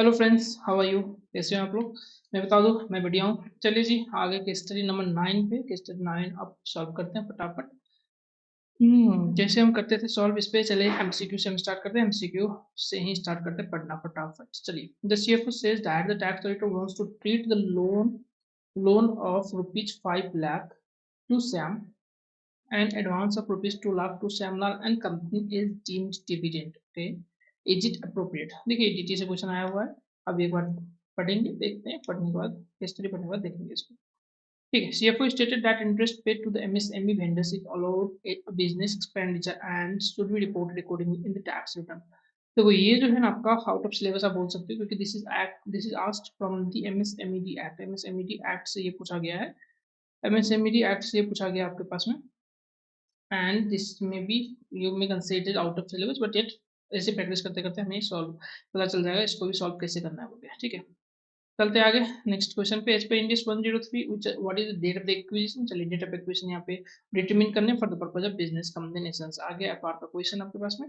Hello friends, how are you? कैसे हो आप लोग? मैं बता दूं, मैं बढ़िया हूँ। चलिए जी, आगे केस स्टडी नंबर 9 पे, केस स्टडी 9 अब सॉल्व करते हैं फटाफट। जैसे हम करते थे सॉल्व, इस पे चले एमसीक्यू से हम स्टार्ट करते हैं। एमसीक्यू से ही स्टार्ट करते हैं पढ़ना फटाफट। चलिए, the CFO says that the tax auditor wants to treat the loan of rupees 5 lakh to Sam and advance of rupees 2 lakh to Shyamlal and company is deemed dividend. Okay, is it appropriate? देखिए DT से question आया हुआ है। अब एक बार पढ़ेंगे, देखते हैं, पढ़ने के बाद हिस्ट्री पढ़ने के बाद देखेंगे इसको। ठीक है, CFO stated that interest paid to the MSME vendors is allowed a business expenditure and should be reported accordingly in the tax return. तो ये जो है ना आपका आउट ऑफ सिलेबस आप बोल सकते हो, क्योंकि this is asked from the MSMED act. MSMED act से ये पूछा गया है। एमएसएमईडी एक्ट से ये पूछा गया आपके पास में, and this may be you may consider out of syllabus, but yet ऐसे प्रैक्टिस करते करते हमें सॉल्व पता चल जाएगा इसको भी सॉल्व कैसे करना है बोल के। ठीक है, चलते आगे नेक्स्ट क्वेश्चन पे। As per index 103 what is the date of the acquisition. चलिए, डेट ऑफ एक्विजिशन यहाँ पे डिटरमिन करने for the purpose of business combinations. आगे एफआर का क्वेश्चन आपके पास में।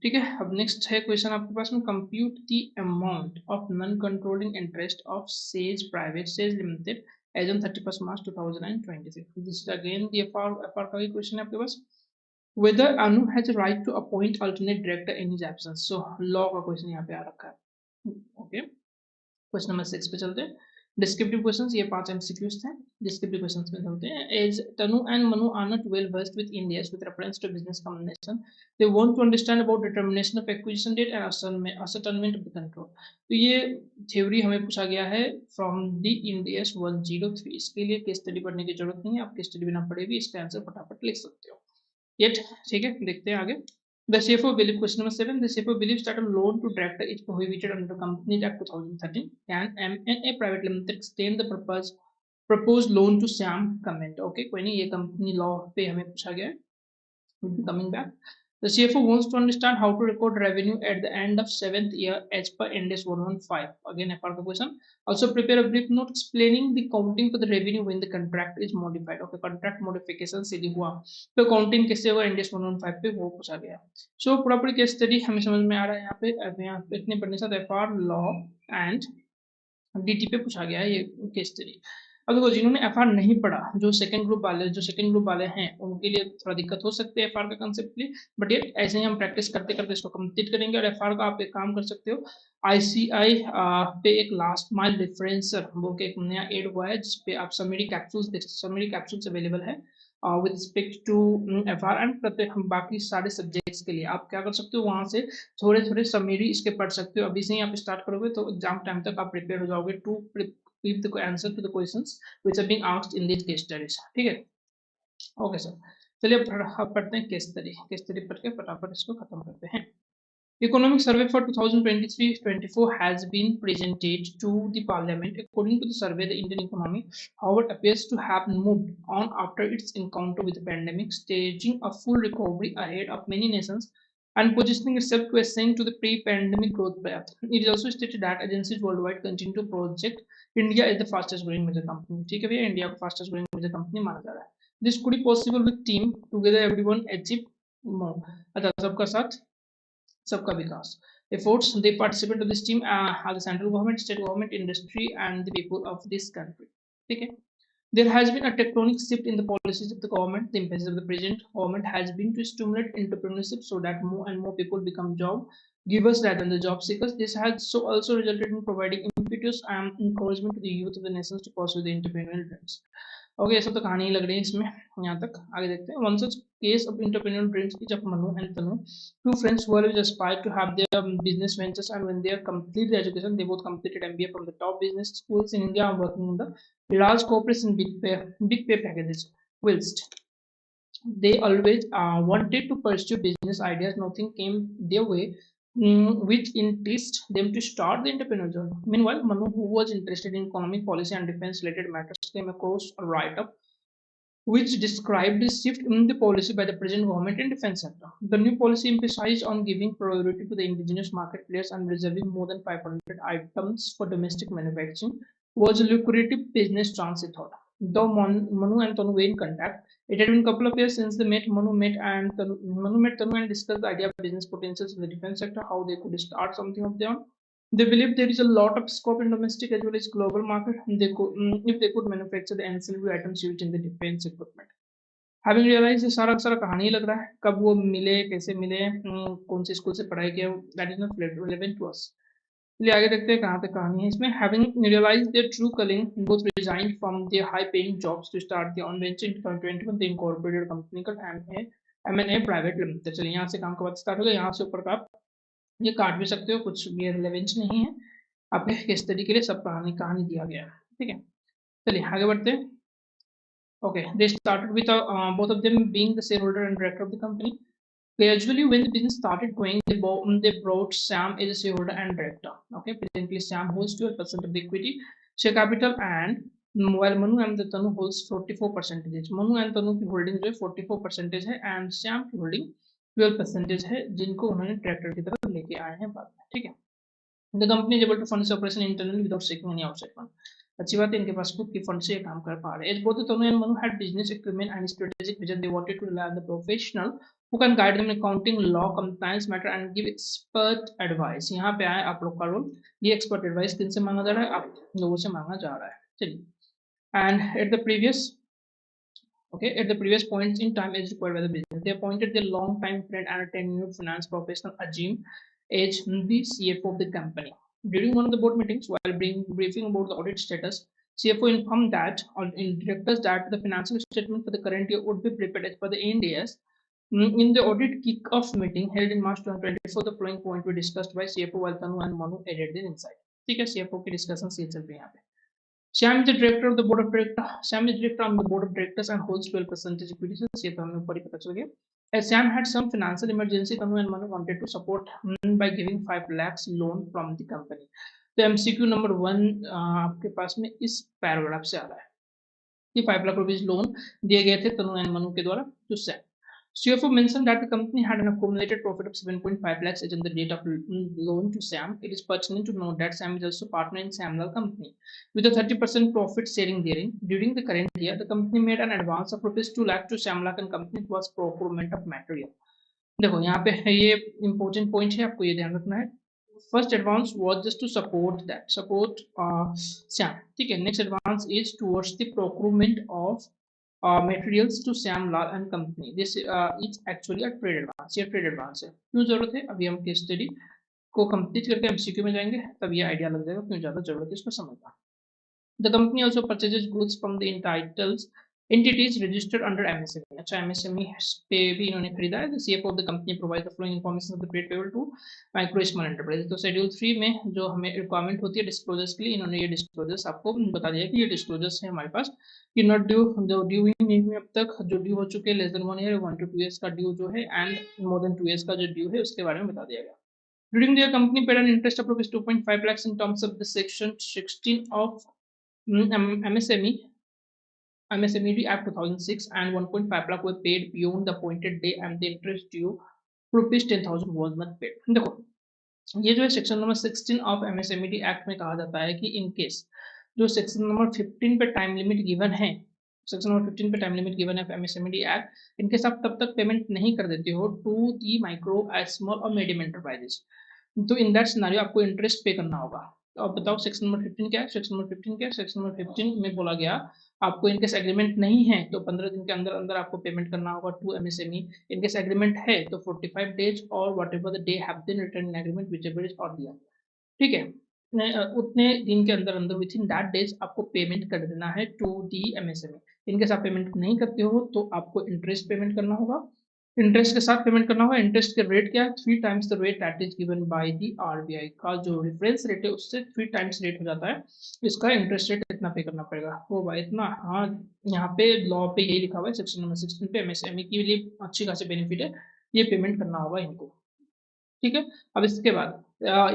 ठीक है, अब नेक्स्ट है क्वेश्चन आपके पास में, compute the amount of non controlling interest of says private says limited as on 31st March 2026. This is again the FR का ही क्वेश्चन है आपके पास। Whether Anu has a right to appoint alternate director in his absence. So law का question यहाँ पे आ रखा है। Okay, question number 6 पे चलते हैं। डिस्क्रिप्टिव क्वेश्चंस, ये 5 एमसीक्यूज थे। डिस्क्रिप्टिव क्वेश्चंस में चलते हैं। As Tanu and Manu are not well versed with Indians with reference to business combination, they want to understand about determination of acquisition date and ascertainment of the control. तो ये theory हमें पूछा गया है from the Indians 103। इसके लिए case study पढ़ने की जरूरत नहीं है, आप केस स्टडी बिना पढ़े भी इसका आंसर फटाफट लिख सकते हो। Yet, ठीक है, देखते हैं आगे। The CFO believe question number 7. The CFO believes that a loan to director is prohibited under the Companies Act 2013. Can M&A Private Limited extend the proposed loan to Sam? Comment. Okay, कोई नहीं, ये company law पे हमें पूछा गया है। We'll be coming back. The CFO wants to understand how to record revenue at the end of 7th year as per NDS 115. Again, FR question. Also prepare a brief note explaining the counting for the revenue when the contract is modified. Okay, contract modification से हुआ तो counting कैसे होगा NDS 115 पे वो पूछा गया। So पूरा केस स्टडी हमें समझ में आ रहा है यहाँ पे। यहाँ पे इतने पढ़ने साथ FR लॉ एंड डीटी पे पूछा गया है ये केस स्टडी। अब देखो, जिन्होंने एफआर नहीं पढ़ा, जो सेकंड ग्रुप वाले हैं, उनके लिए थोड़ा दिक्कत हो सकती है एफआर का कंसेप्ट लिए, बट ये ऐसे ही हम प्रैक्टिस करते करते इसको कंप्लीट करेंगे। और एफआर का आप एक काम कर सकते हो, आईसीआई पे एक लास्ट माइल डिफरेंसर वो के एक नया एड हुआ है, जिसपे आप समरी कैप्सूल्स देख सकते। समरी कैप्सूल्स अवेलेबल है with respect to FR and प्रत्येक हम बाकी सारे सब्जेक्ट्स के लिए आप क्या कर सकते हो, वहां से थोड़े थोड़े समरी इसके पढ़ सकते हो। अभी से ही आप स्टार्ट करोगे तो एग्जाम टाइम तक आप प्रिपेयर हो जाओगे to give the answer to the questions which are being asked in these case studies. ठीक है, ओके सर। चलिए अब पढ़ते हैं केस स्टडी पढ़ के फटाफट इसको खत्म करते हैं। Economic survey for 2023-24 has been presented to the parliament. According to the survey, the Indian economy, however, appears to have moved on after its encounter with the pandemic, staging a full recovery ahead of many nations and positioning itself to ascend to the pre-pandemic growth path. It is also stated that agencies worldwide continue to project India as the fastest growing major company. ठीक है भैया, India को fastest growing major company माना जा रहा है। This could be possible with team together everyone achieve more. अच्छा, सबका साथ सबका विकास efforts. They participate to this team are the central government, state government, industry and the people of this country. ठीक है, there has been a tectonic shift in the policies of the government. The emphasis of the present government has been to stimulate entrepreneurship so that more and more people become job givers rather than the job seekers. This has so also resulted in providing impetus and encouragement to the youth of the nations to pursue the entrepreneurial dreams. Okay, ऐसा तो कहानी लग रही है इसमें। यहाँ तक आगे देखते हैं। One such case of entrepreneurial dreams is of Manu and Tanu, two friends who always aspired to have their business ventures, and when they have completed their education, they both completed MBA from the top business schools in India and working in the large corporates in big pay packages. Whilst they always wanted to pursue business ideas, nothing came their way which enticed them to start the entrepreneurial journey. Meanwhile, Manu, who was interested in economic policy and defense-related matters, came across a write-up which described the shift in the policy by the present government in defense sector. The new policy emphasized on giving priority to the indigenous market players and reserving more than 500 items for domestic manufacturing was a lucrative business chance, he thought. Though Manu and Tanu were in contact, it had been a couple of years since they met. Manu met Tanu and discussed the idea of business potentials in the defense sector, how they could start something of their own. They believe there is a lot of scope in domestic as well as global market. They could, if they could manufacture the ancillary items used in the defense equipment. Having realized ये सारा सारा कहानी लग रहा है, कब वो मिले, कैसे मिले, कौन से स्कूल से पढ़ाई किया, that is not relevant to us. चलिए आगे देखते हैं कहाँ तक कहानी है इसमें. Having realized their true calling, both resigned from their high-paying jobs to start their own venture in 2021. They incorporated a company called M&A Private Limited. चलिए यहाँ से काम का बात स्टार्ट हो गया. यहाँ से ऊपर का आप ये काट भी सकते हो, कुछ भी रिलेवेंस नहीं है, आपके केस स्टडी के लिए सब कहानी दिया गया है. ठीक है, चलिए आगे बढ़ते हैं. Okay, they started with both of them being the shareholder and director of the company. Gradually, when the business started going, they brought Sam as a shareholder and director. Okay, presently Sam holds 12% of the equity share capital, and while Manu and the Tanu holds 44%. Manu and Tanu की holding जो है 44% है, and Sam की holding 12% है, जिनको उन्होंने director की तरफ लेके आए हैं बाद में. ठीक है. The company is able to fund its operation internally without seeking any outside fund. अच्छी बात है, इनके पास खुद की फंड से काम कर पा रहे हैं. Both Tanu and Manu had business acumen and strategic vision. They wanted to rely on the professional who can guide them in accounting, law, compliance matter and give expert advice. यहाँ पे आए आप लोग का रोल. ये expert advice किन से मांगा जा रहा है? आप लोगों से मांगा जा रहा है. चलिए. And at the previous points in time as required by the business, they appointed their long-time friend and a tenured finance professional Ajim as the CFO of the company. During one of the board meetings, while briefing about the audit status, CFO informed that in directors that the financial statement for the current year would be prepared as per the NDS. In the audit kick-off meeting held in March 2024, the following point were discussed by CFO while Tanu and Manu added their insight. ठीक है, CFO की discussion से चल रही है यहाँ पे. Sam is the director of the board of directors. Sam is director on the board of directors and holds 12% equity. ये तो हमें ऊपर ही पता चल गया. As Sam had some financial emergency, Tanu and Manu wanted to support by giving 5 lakhs loan from the company. तो MCQ number 1 आपके पास में इस पैराग्राफ से आ रहा है कि 5 लाख रुपीस लोन दिए गए थे तनु एंड मनु के द्वारा to Sam. CFO mentioned that the company had an accumulated profit of 7.5 lakhs as on the date of loan to Sam. It is pertinent to note that Sam is also partner in Samlal company with a 30% profit sharing therein. During the current year, the company made an advance of rupees 2 lakh to Samlal and company was procurement of material. देखो यहाँ पे ये important point है, आपको ये ध्यान रखना है. First advance was just to support Sam. ठीक है. Next advance is towards the procurement of materials to Sam Lal and company. This is actually a trade advance. ये trade advance है. क्यों जरूरत है? अभी हम केस स्टडी को कंप्लीट करके MCQ में जाएंगे, तब ये आइडिया लग जाएगा क्यों ज्यादा जरूरत है इसको समझना. The company also purchases goods from the entities registered under MSME. अच्छा, MSME पे भी इन्होंने खरीदा है. The CFO of the company provides the following information of the trade payable to micro small enterprise. तो शेड्यूल 3 में जो हमें रिक्वायरमेंट होती है डिस्क्लोजर्स के लिए, इन्होंने ये डिस्क्लोजर्स आपको बता दिया कि ये डिस्क्लोजर्स है हमारे पास कि नॉट ड्यू, जो ड्यू ही नहीं हुई अब तक, जो ड्यू हो चुके हैं less than 1 year, 1 to 2 years का ड्यू जो है, एंड मोर देन 2 years का जो ड्यू है उसके बारे में बता दिया गया. During the year, company paid an interest of rupees 2.5 lakhs in terms of the section 16 of MSME Act 2006, and 1.5 lakh were paid beyond the appointed day, and the interest due rupees 10,000 was not paid. देखो, ये जो है section number 16 of MSME act में कहा जाता है कि in case जो सेक्शन नंबर 15 पे टाइम लिमिट गिवन है, सेक्शन नंबर 15 पे टाइम लिमिट गिवन है MSME एक्ट, इनकेस आप तब तक पेमेंट नहीं कर देते हो टू दी माइक्रो स्मॉल और मीडियम एंटरप्राइजेस, तो इन दैट सिनेरियो आपको इंटरेस्ट पे करना होगा. तो अब बताओ सेक्शन नंबर 15 क्या है? सेक्शन नंबर 15 क्या है? सेक्शन नंबर 15 में बोला गया आपको इनकेस एग्रीमेंट नहीं है तो 15 दिन के अंदर अंदर आपको पेमेंट करना होगा टू MSME. इनकेस एग्रीमेंट है तो 45 days और whatever the day have been written in agreement whichever is और दिया. ठीक है, उतने दिन के अंदर अंदर विद इन दैट डेज आपको पेमेंट कर देना है टू दी MSME. इनकेस आप पेमेंट नहीं करते हो तो आपको इंटरेस्ट पेमेंट करना होगा. इंटरेस्ट के साथ पेमेंट करना होगा. इंटरेस्ट के रेट क्या है? 3 times the rate that is given by the RBI. का जो रेफरेंस रेट है उससे 3 times रेट हो जाता है. इसका इंटरेस्ट रेट इतना पे करना पड़ेगा. हो भाई इतना. हाँ, यहाँ पे लॉ पे यही लिखा हुआ है सेक्शन नंबर 16 पे MSME के लिए अच्छी खासी बेनिफिट है, ये पेमेंट करना होगा इनको. ठीक है. अब इसके बाद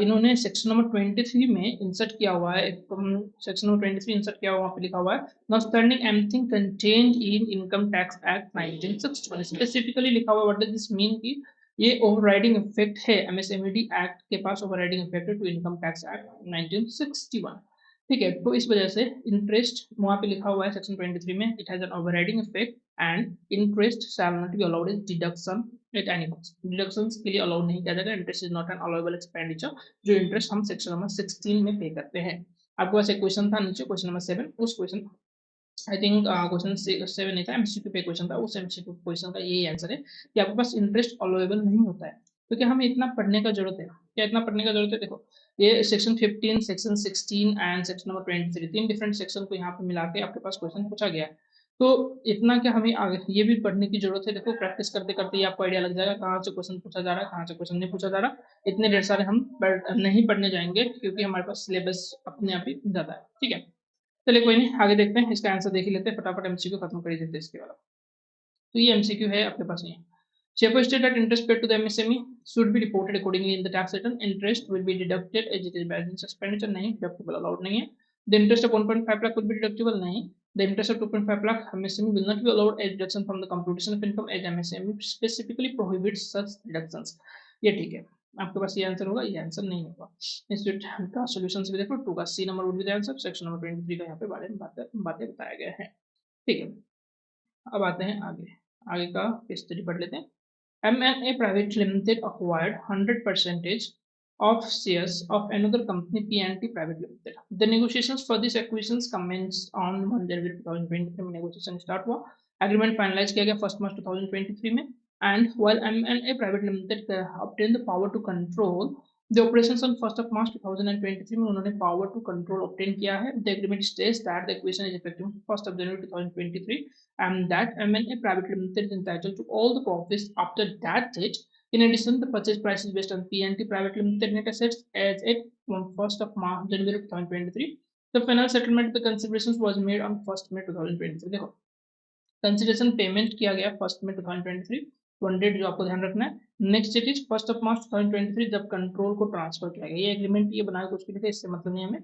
इन्होंने सेक्शन नंबर 23 में इंसर्ट किया हुआ है, सेक्शन नंबर 23 इंसर्ट किया हुआ, वहाँ पे लिखा हुआ है notwithstanding anything contained in Income Tax Act 1961. Specifically लिखा हुआ. व्हाट डज दिस मीन कि ये ओवरराइडिंग इफेक्ट है. MSME एक्ट के पास ओवरराइडिंग इफेक्ट है टू इनकम टैक्स एक्ट 1961. ठीक है, तो इस वजह से इंटरेस्ट वहाँ पे लिखा हुआ है सेक्शन 23 में, it has an overriding effect and interest shall not be allowed is deduction at any cost. Deductions के लिए अलाउड नहीं किया जाएगा। Interest is not an allowable expenditure, जो इंटरेस्ट हम सेक्शन नंबर 16 में पे करते हैं। आपके पास एक क्वेश्चन था नीचे, क्वेश्चन नंबर 7, उस क्वेश्चन आई थिंक क्वेश्चन 7 नहीं था, एमसीक्यू पे क्वेश्चन था, उस एमसीक्यू क्वेश्चन का यही आंसर है कि आपके पास इंटरेस्ट अलाउएबल नहीं होता है। तो क्या हमें इतना पढ़ने का जरूरत है? क्या इतना पढ़ने का जरूरत है? देखो ये section 15, section 16 and section number 23, तीन डिफरेंट सेक्शन को यहाँ पे मिला के आपके पास क्वेश्चन पूछा गया है। तो इतना क्या हमें आगे ये भी पढ़ने की जरूरत है? देखो प्रैक्टिस करते करते ही आपको आइडिया लग जाएगा कहाँ से क्वेश्चन पूछा जा रहा है, कहाँ से क्वेश्चन नहीं पूछा जा रहा। इतने ढेर सारे हम नहीं पढ़ने जाएंगे क्योंकि हमारे पास सिलेबस अपने आप ही ज्यादा है। ठीक है, चलिए कोई नहीं, आगे देखते हैं, इसका आंसर देख ही लेते हैं, फटाफट एमसीक्यू खत्म कर ही देते हैं इसके वाला। तो ये एमसीक्यू है आपके पास नहीं। Shaper state that interest paid to the MSME should be reported accordingly in the tax return. Interest will be deducted as it is balance expenditure. नहीं, deductible allowed नहीं है. The interest of 1.5 lakh will be deductible. नहीं. The interest of 2.5 lakh MSME will not be allowed as deduction from the computation of income as MSME specifically prohibits such deductions. ये ठीक है, आपके पास ये answer होगा, ये आंसर नहीं होगा। इंस्टीट्यूट का सॉल्यूशंस भी देखो, 2 का C number would be the answer, section number 23 का यहाँ पे बारे में बातें बताया गया है। ठीक है, अब आते हैं आगे का केस स्टडी पढ़ लेते हैं। M&A Private Limited acquired 100% of shares of another company, P&T Private Limited. The negotiations for this acquisitions commenced on 1 January 2023 में negotiation start हुआ, agreement finalize किया गया 1 March 2023 में, and while M&A Private Limited obtained the power to control the operations on 1 March 2023 में उन्होंने power to control obtain किया है। The agreement states that the acquisition is effective 1 January 2023 and that M&A Private Limited is entitled to all the profits after that date. In addition, the purchase price is based on P&T Private Limited net assets as at 1st of March January 2023. The final settlement of the considerations was made on 1st May 2023. देखो consideration payment किया गया 1 May 2023, one date जो आपको ध्यान रखना है। Next date is 1 March 2023 जब control को ट्रांसफर किया गया। ये एग्रीमेंट ये बनाया कुछ भी नहीं था, इससे मतलब नहीं हमें।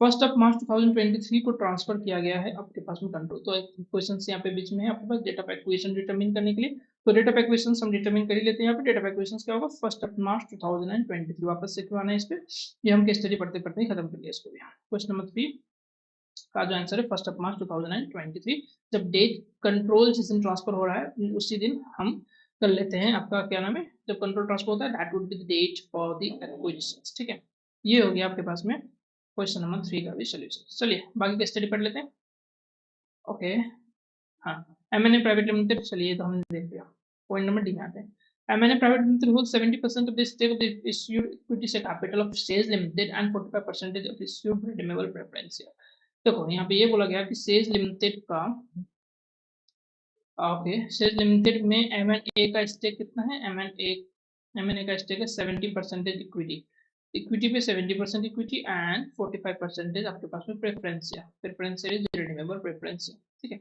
1 March 2023 को ट्रांसफर किया गया है आपके पास में कंट्रोल। तो एक क्वेश्चन यहाँ पे बीच में है आपके पास डेट ऑफ एक्विजिशन डिटरमिन करने के लिए। तो डेट ऑफ एक्विजिशन हम डिटरमिन कर ही लेते हैं। यहाँ पे डेट ऑफ एक्विजिशन क्या होगा 1 March 2023। वापस से क्यों आना है इस पे, ये हम केस स्टडी पढ़ते पढ़ते ही खत्म कर लिया इसको भी। क्वेश्चन नंबर 3 का जो आंसर है 1 March 2023, जब डेट कंट्रोल जिस दिन ट्रांसफर हो रहा है उसी दिन हम कर लेते हैं। आपका क्या नाम है, जब कंट्रोल ट्रांसफर होता है that would be the date for the acquisition. ठीक है, ये हो गया आपके पास में क्वेश्चन नंबर 3 का भी सोल्यूशन। चलिए बाकी का स्टडी पढ़ लेते हैं। ओके, हाँ, M&A प्राइवेट लिमिटेड, चलिए तो हमने देख लिया। पॉइंट नंबर डी में आते हैं। M&A private limited holds 70% of the stake of the issued equity share capital of Sage Limited and 45% of issued redeemable preference share। देखो यहाँ पे ये बोला गया कि सेज लिमिटेड का ओके, सेज लिमिटेड में M&A का स्टेक कितना है? M&A का स्टेक है 70% इक्विटी, इक्विटी पे 70% इक्विटी एंड 45% आपके पास में प्रेफरेंस इज रिडीमेबल प्रेफरेंस। ठीक है,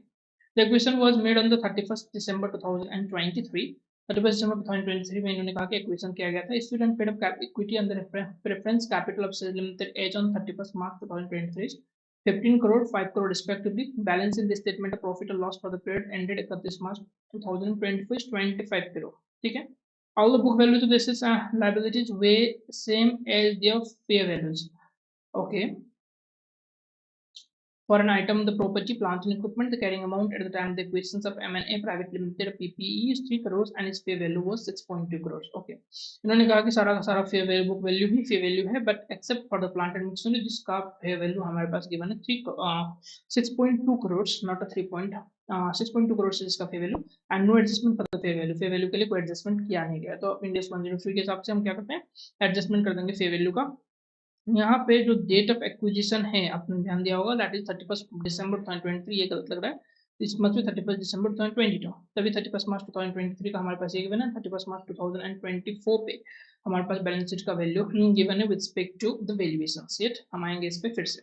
the acquisition was made on the 31 December 2023। 31 December 2023 में इन्होंने कहा कि एक्विजिशन किया गया था। Issued and paid up equity under preference capital of Sage limited as on 31 March 2023 15 crore 5 crore respectively। balance in the statement of profit or loss for the period ended 31 March 2024 is 25 crore। ठीक है, all the book value to this is liabilities way same as their fair values। okay, for an item the property plant and equipment the carrying amount at the time of the acquisitions of M&A private limited PPE is 3 crores and its fair value was 6.2 crores। okay, इन्होंने कहा कि सारा का सारा fair value book value भी fair value है but except for the plant and machinery जिसका fair value हमारे पास given है 6.2 crores not a 6.2 crores है जिसका fair value and no adjustment for the fair value के लिए कोई adjustment किया नहीं गया। तो Ind AS 103 के हिसाब से हम क्या करते हैं एडजस्टमेंट कर देंगे fair value का। यहाँ पे जो डेट ऑफ एक्विजिशन है आपने ध्यान दिया होगा दैट इज 31 December 2023। ये गलत लग रहा है, इस मत में 31 December 2022, तभी 31 March 2023 का हमारे पास ये गिवन है। 31 March 2024 पे हमारे पास बैलेंस शीट का वैल्यू गिवन है with respect to the valuation sheet. हम आएंगे इस पे फिर से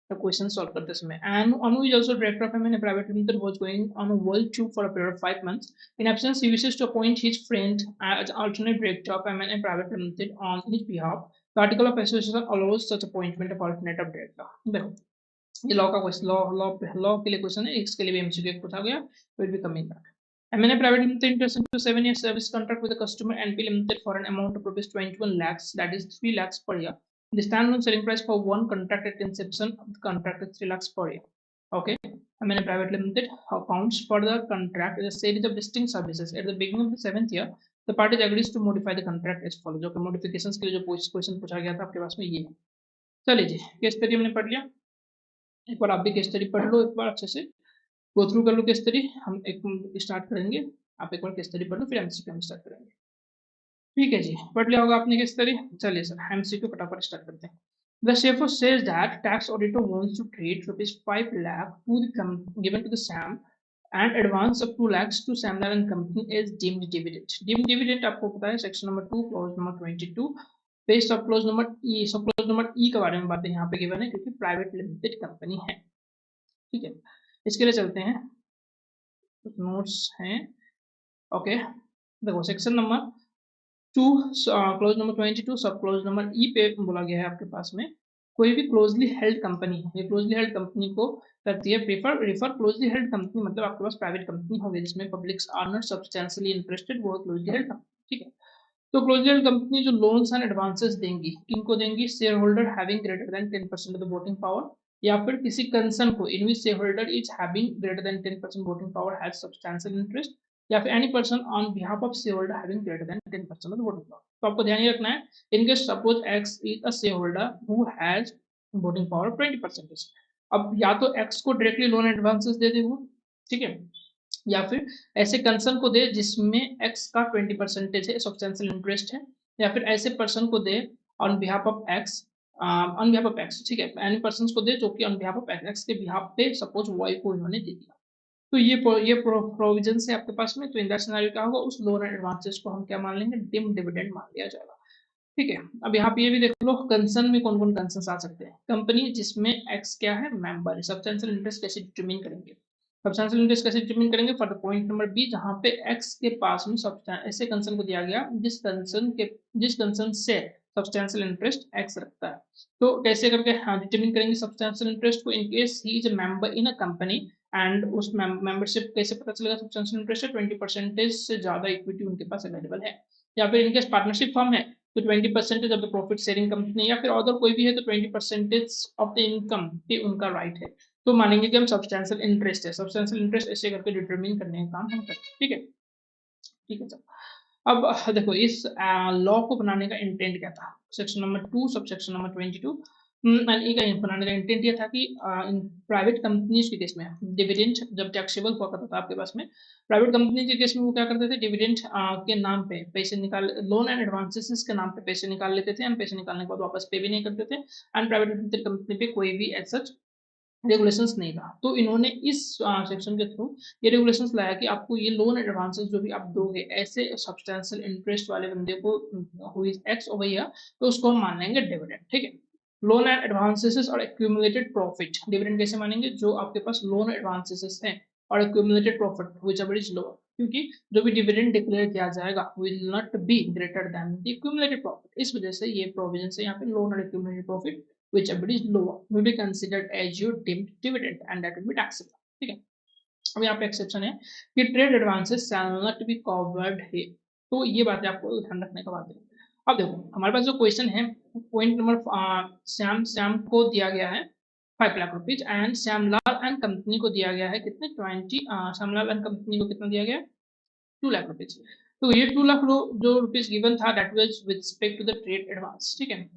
तो क्वेश्चन सॉल्व करते समय। And Anu is also director of M&A Private Limited was going on a world tour for a period of 5 months. In absence, he wishes to appoint his friend as alternate director of M&A Private Limited on his behalf. The article of association allows such appointment of alternate director। देखो ये law का question, law के लिए question है, इसके लिए भी MCQ पूछा गया, will be coming back. M&A Private Limited interested to 7-year service contract with the customer NP Limited for an amount of rupees 21 lakhs, that is 3 lakhs per year. The standalone selling price for one contract at inception of the contract is 3 lakhs per year. Okay, मैंने private limited accounts for the contract as a series of distinct services at the beginning of the 7th year the parties agrees to modify the contract as follows। जो कि modifications के लिए जो question पूछा गया था आपके पास में ये है। चलिए जी, केस स्टडी हमने पढ़ लिया, एक बार आप भी केस स्टडी पढ़ लो, एक बार अच्छे से गो थ्रू कर लो केस स्टडी। हम एक स्टार्ट करेंगे, आप एक बार केस स्टडी पढ़ लो, फिर एमसीक्यू हम स्टार्ट करेंगे। ठीक है जी, पढ़ लिया होगा आपने केस स्टडी। चलिए सर एमसीक्यू फटाफट स्टार्ट करते हैं। The CFO says that tax auditor wants to treat rupees 5 lakh to the given to the SAM and advance of 2 lakhs to Samlar and Company as deemed dividend. Deemed dividend आपको पता है section number 2 clause number 22 पे sub clause number ई, sub clause number ई के बारे में बातें यहाँ पे गिवन है क्योंकि प्राइवेट लिमिटेड कंपनी है। ठीक है, इसके लिए चलते हैं, कुछ नोट्स हैं। ओके, देखो सेक्शन नंबर 2 क्लोज नंबर 22 सब क्लोज नंबर ई पे बोला गया है आपके पास में कोई भी क्लोजली हेल्ड कंपनी, ये क्लोजली हेल्ड कंपनी को करती है prefer refer. Closely held company मतलब आपके पास प्राइवेट कंपनी होगी जिसमें public are not substantially interested, वो क्लोजली हेल्ड कंपनी। ठीक है, तो क्लोजली हेल्ड कंपनी जो लोन्स एंड एडवांसेस देंगी किनको देंगी? Share holder having greater than 10% of the voting power, या फिर किसी कंसर्न को in which share holder is having greater than 10% voting power has substantial interest, या फिर any person on behalf of share holder having greater than 10% of the voting power. तो आपको ध्यान ही रखना है, in case suppose X is a share holder who has voting power 20%। अब या तो एक्स को डायरेक्टली लोन एडवांसेस दे दे वो, ठीक है, या फिर ऐसे कंसर्न को दे जिसमें एक्स का 20% है, सब्सटेंशियल इंटरेस्ट है, या फिर ऐसे पर्सन को दे on behalf of X, on behalf of X, ठीक है, एनी पर्सन को दे जो कि ऑन बिहाफ ऑफ एक्स के बिहाफ पे सपोज वाई को इन्होंने दे दिया। तो ये प्रोविजन है आपके पास में। तो इन दैट सिनेरियो क्या होगा, उस लोन एंड एडवांसेस को हम क्या मान लेंगे? डिम डिविडेंड मान लिया जाएगा। ठीक है, अब यहाँ पे ये भी देख लो कंसर्न में कौन कौन कंसर्न आ सकते हैं। कंपनी जिसमें एक्स क्या है? मेंबर है। सब्सटेंशियल इंटरेस्ट कैसे डिटरमिन करेंगे? सब्सटेंशियल इंटरेस्ट कैसे डिटरमिन करेंगे? For the point number B, जहाँ पे एक्स के पास में ऐसे कंसर्न को दिया गया जिस कंसर्न से सब्सटेंशियल इंटरेस्ट एक्स रखता है। तो कैसे करके हाँ डिटरमिन करेंगे सब्सटेंशियल इंटरेस्ट को? In case he is a member in a company and उस मेंबरशिप कैसे पता चलेगा सब्सटेंशियल इंटरेस्ट है? 20% से ज्यादा इक्विटी उनके पास अवेलेबल है। या फिर इनकेस पार्टनरशिप फर्म है तो 20% of the profit sharing company, या फिर अदर कोई भी है तो 20% ऑफ द इनकम पे उनका राइट है। तो मानेंगे कि हम सब्सटेंशियल इंटरेस्ट है, सब्सटेंशियल इंटरेस्ट ऐसे करके डिटरमिन करने का काम हम करते हैं। ठीक है, ठीक है सर। अब देखो इस लॉ को बनाने का इंटेंट क्या था? Section number 2 sub section number 22 का बनाने का इंटेंट ये था कि प्राइवेट कंपनीज के केस में डिविडेंड जब टैक्सेबल हुआ करता था आपके पास में, प्राइवेट कंपनी के केस में वो क्या करते थे? डिविडेंड के नाम पे पैसे निकाल, लोन एंड एडवांसेस के नाम पे पैसे निकाल लेते थे, एंड पैसे निकालने के बाद वापस पे भी नहीं करते थे, एंड प्राइवेट कंपनी पे कोई भी एज सच रेगुलेशंस नहीं था। तो इन्होंने इस सेक्शन के थ्रू ये रेगुलेशंस लाया कि आपको ये लोन एडवांसेस जो भी आप दोगे ऐसे सब्सटेंशियल इंटरेस्ट वाले बंदे को who is x over here, तो उसको हम मान लेंगे डिविडेंड। ठीक है, लोन एंड एडवांसेस और एक्यूमुलेटेड प्रॉफिट डिविडेंड कैसे मानेंगे? जो आपके पास लोन एडवांसेस हैं और accumulated profit which ever is lower, क्योंकि जो भी डिविडेंड डिक्लेयर किया जाएगा will not be greater than the accumulated profit. इस वजह से ये प्रोविजन है यहाँ पे, लोन और accumulated profit whichever is lower will be considered as your deemed dividend and that will be taxable। ठीक है, अब यहाँ पे एक्सेप्शन है कि trade advances shall not be covered है। तो ये बातें आपको ध्यान रखने का बात है। अब देखो हमारे पास जो क्वेश्चन है पॉइंट नंबर श्याम को दिया गया है 5 lakh rupees and Shyamlal and company को दिया गया है कितने? 20। श्यामलाल एंड कंपनी को कितना दिया गया? 2 लाख रुपीज। तो ये 2 लाख जो रुपीज गिवन था that was with respect to the trade advance. ठीक है,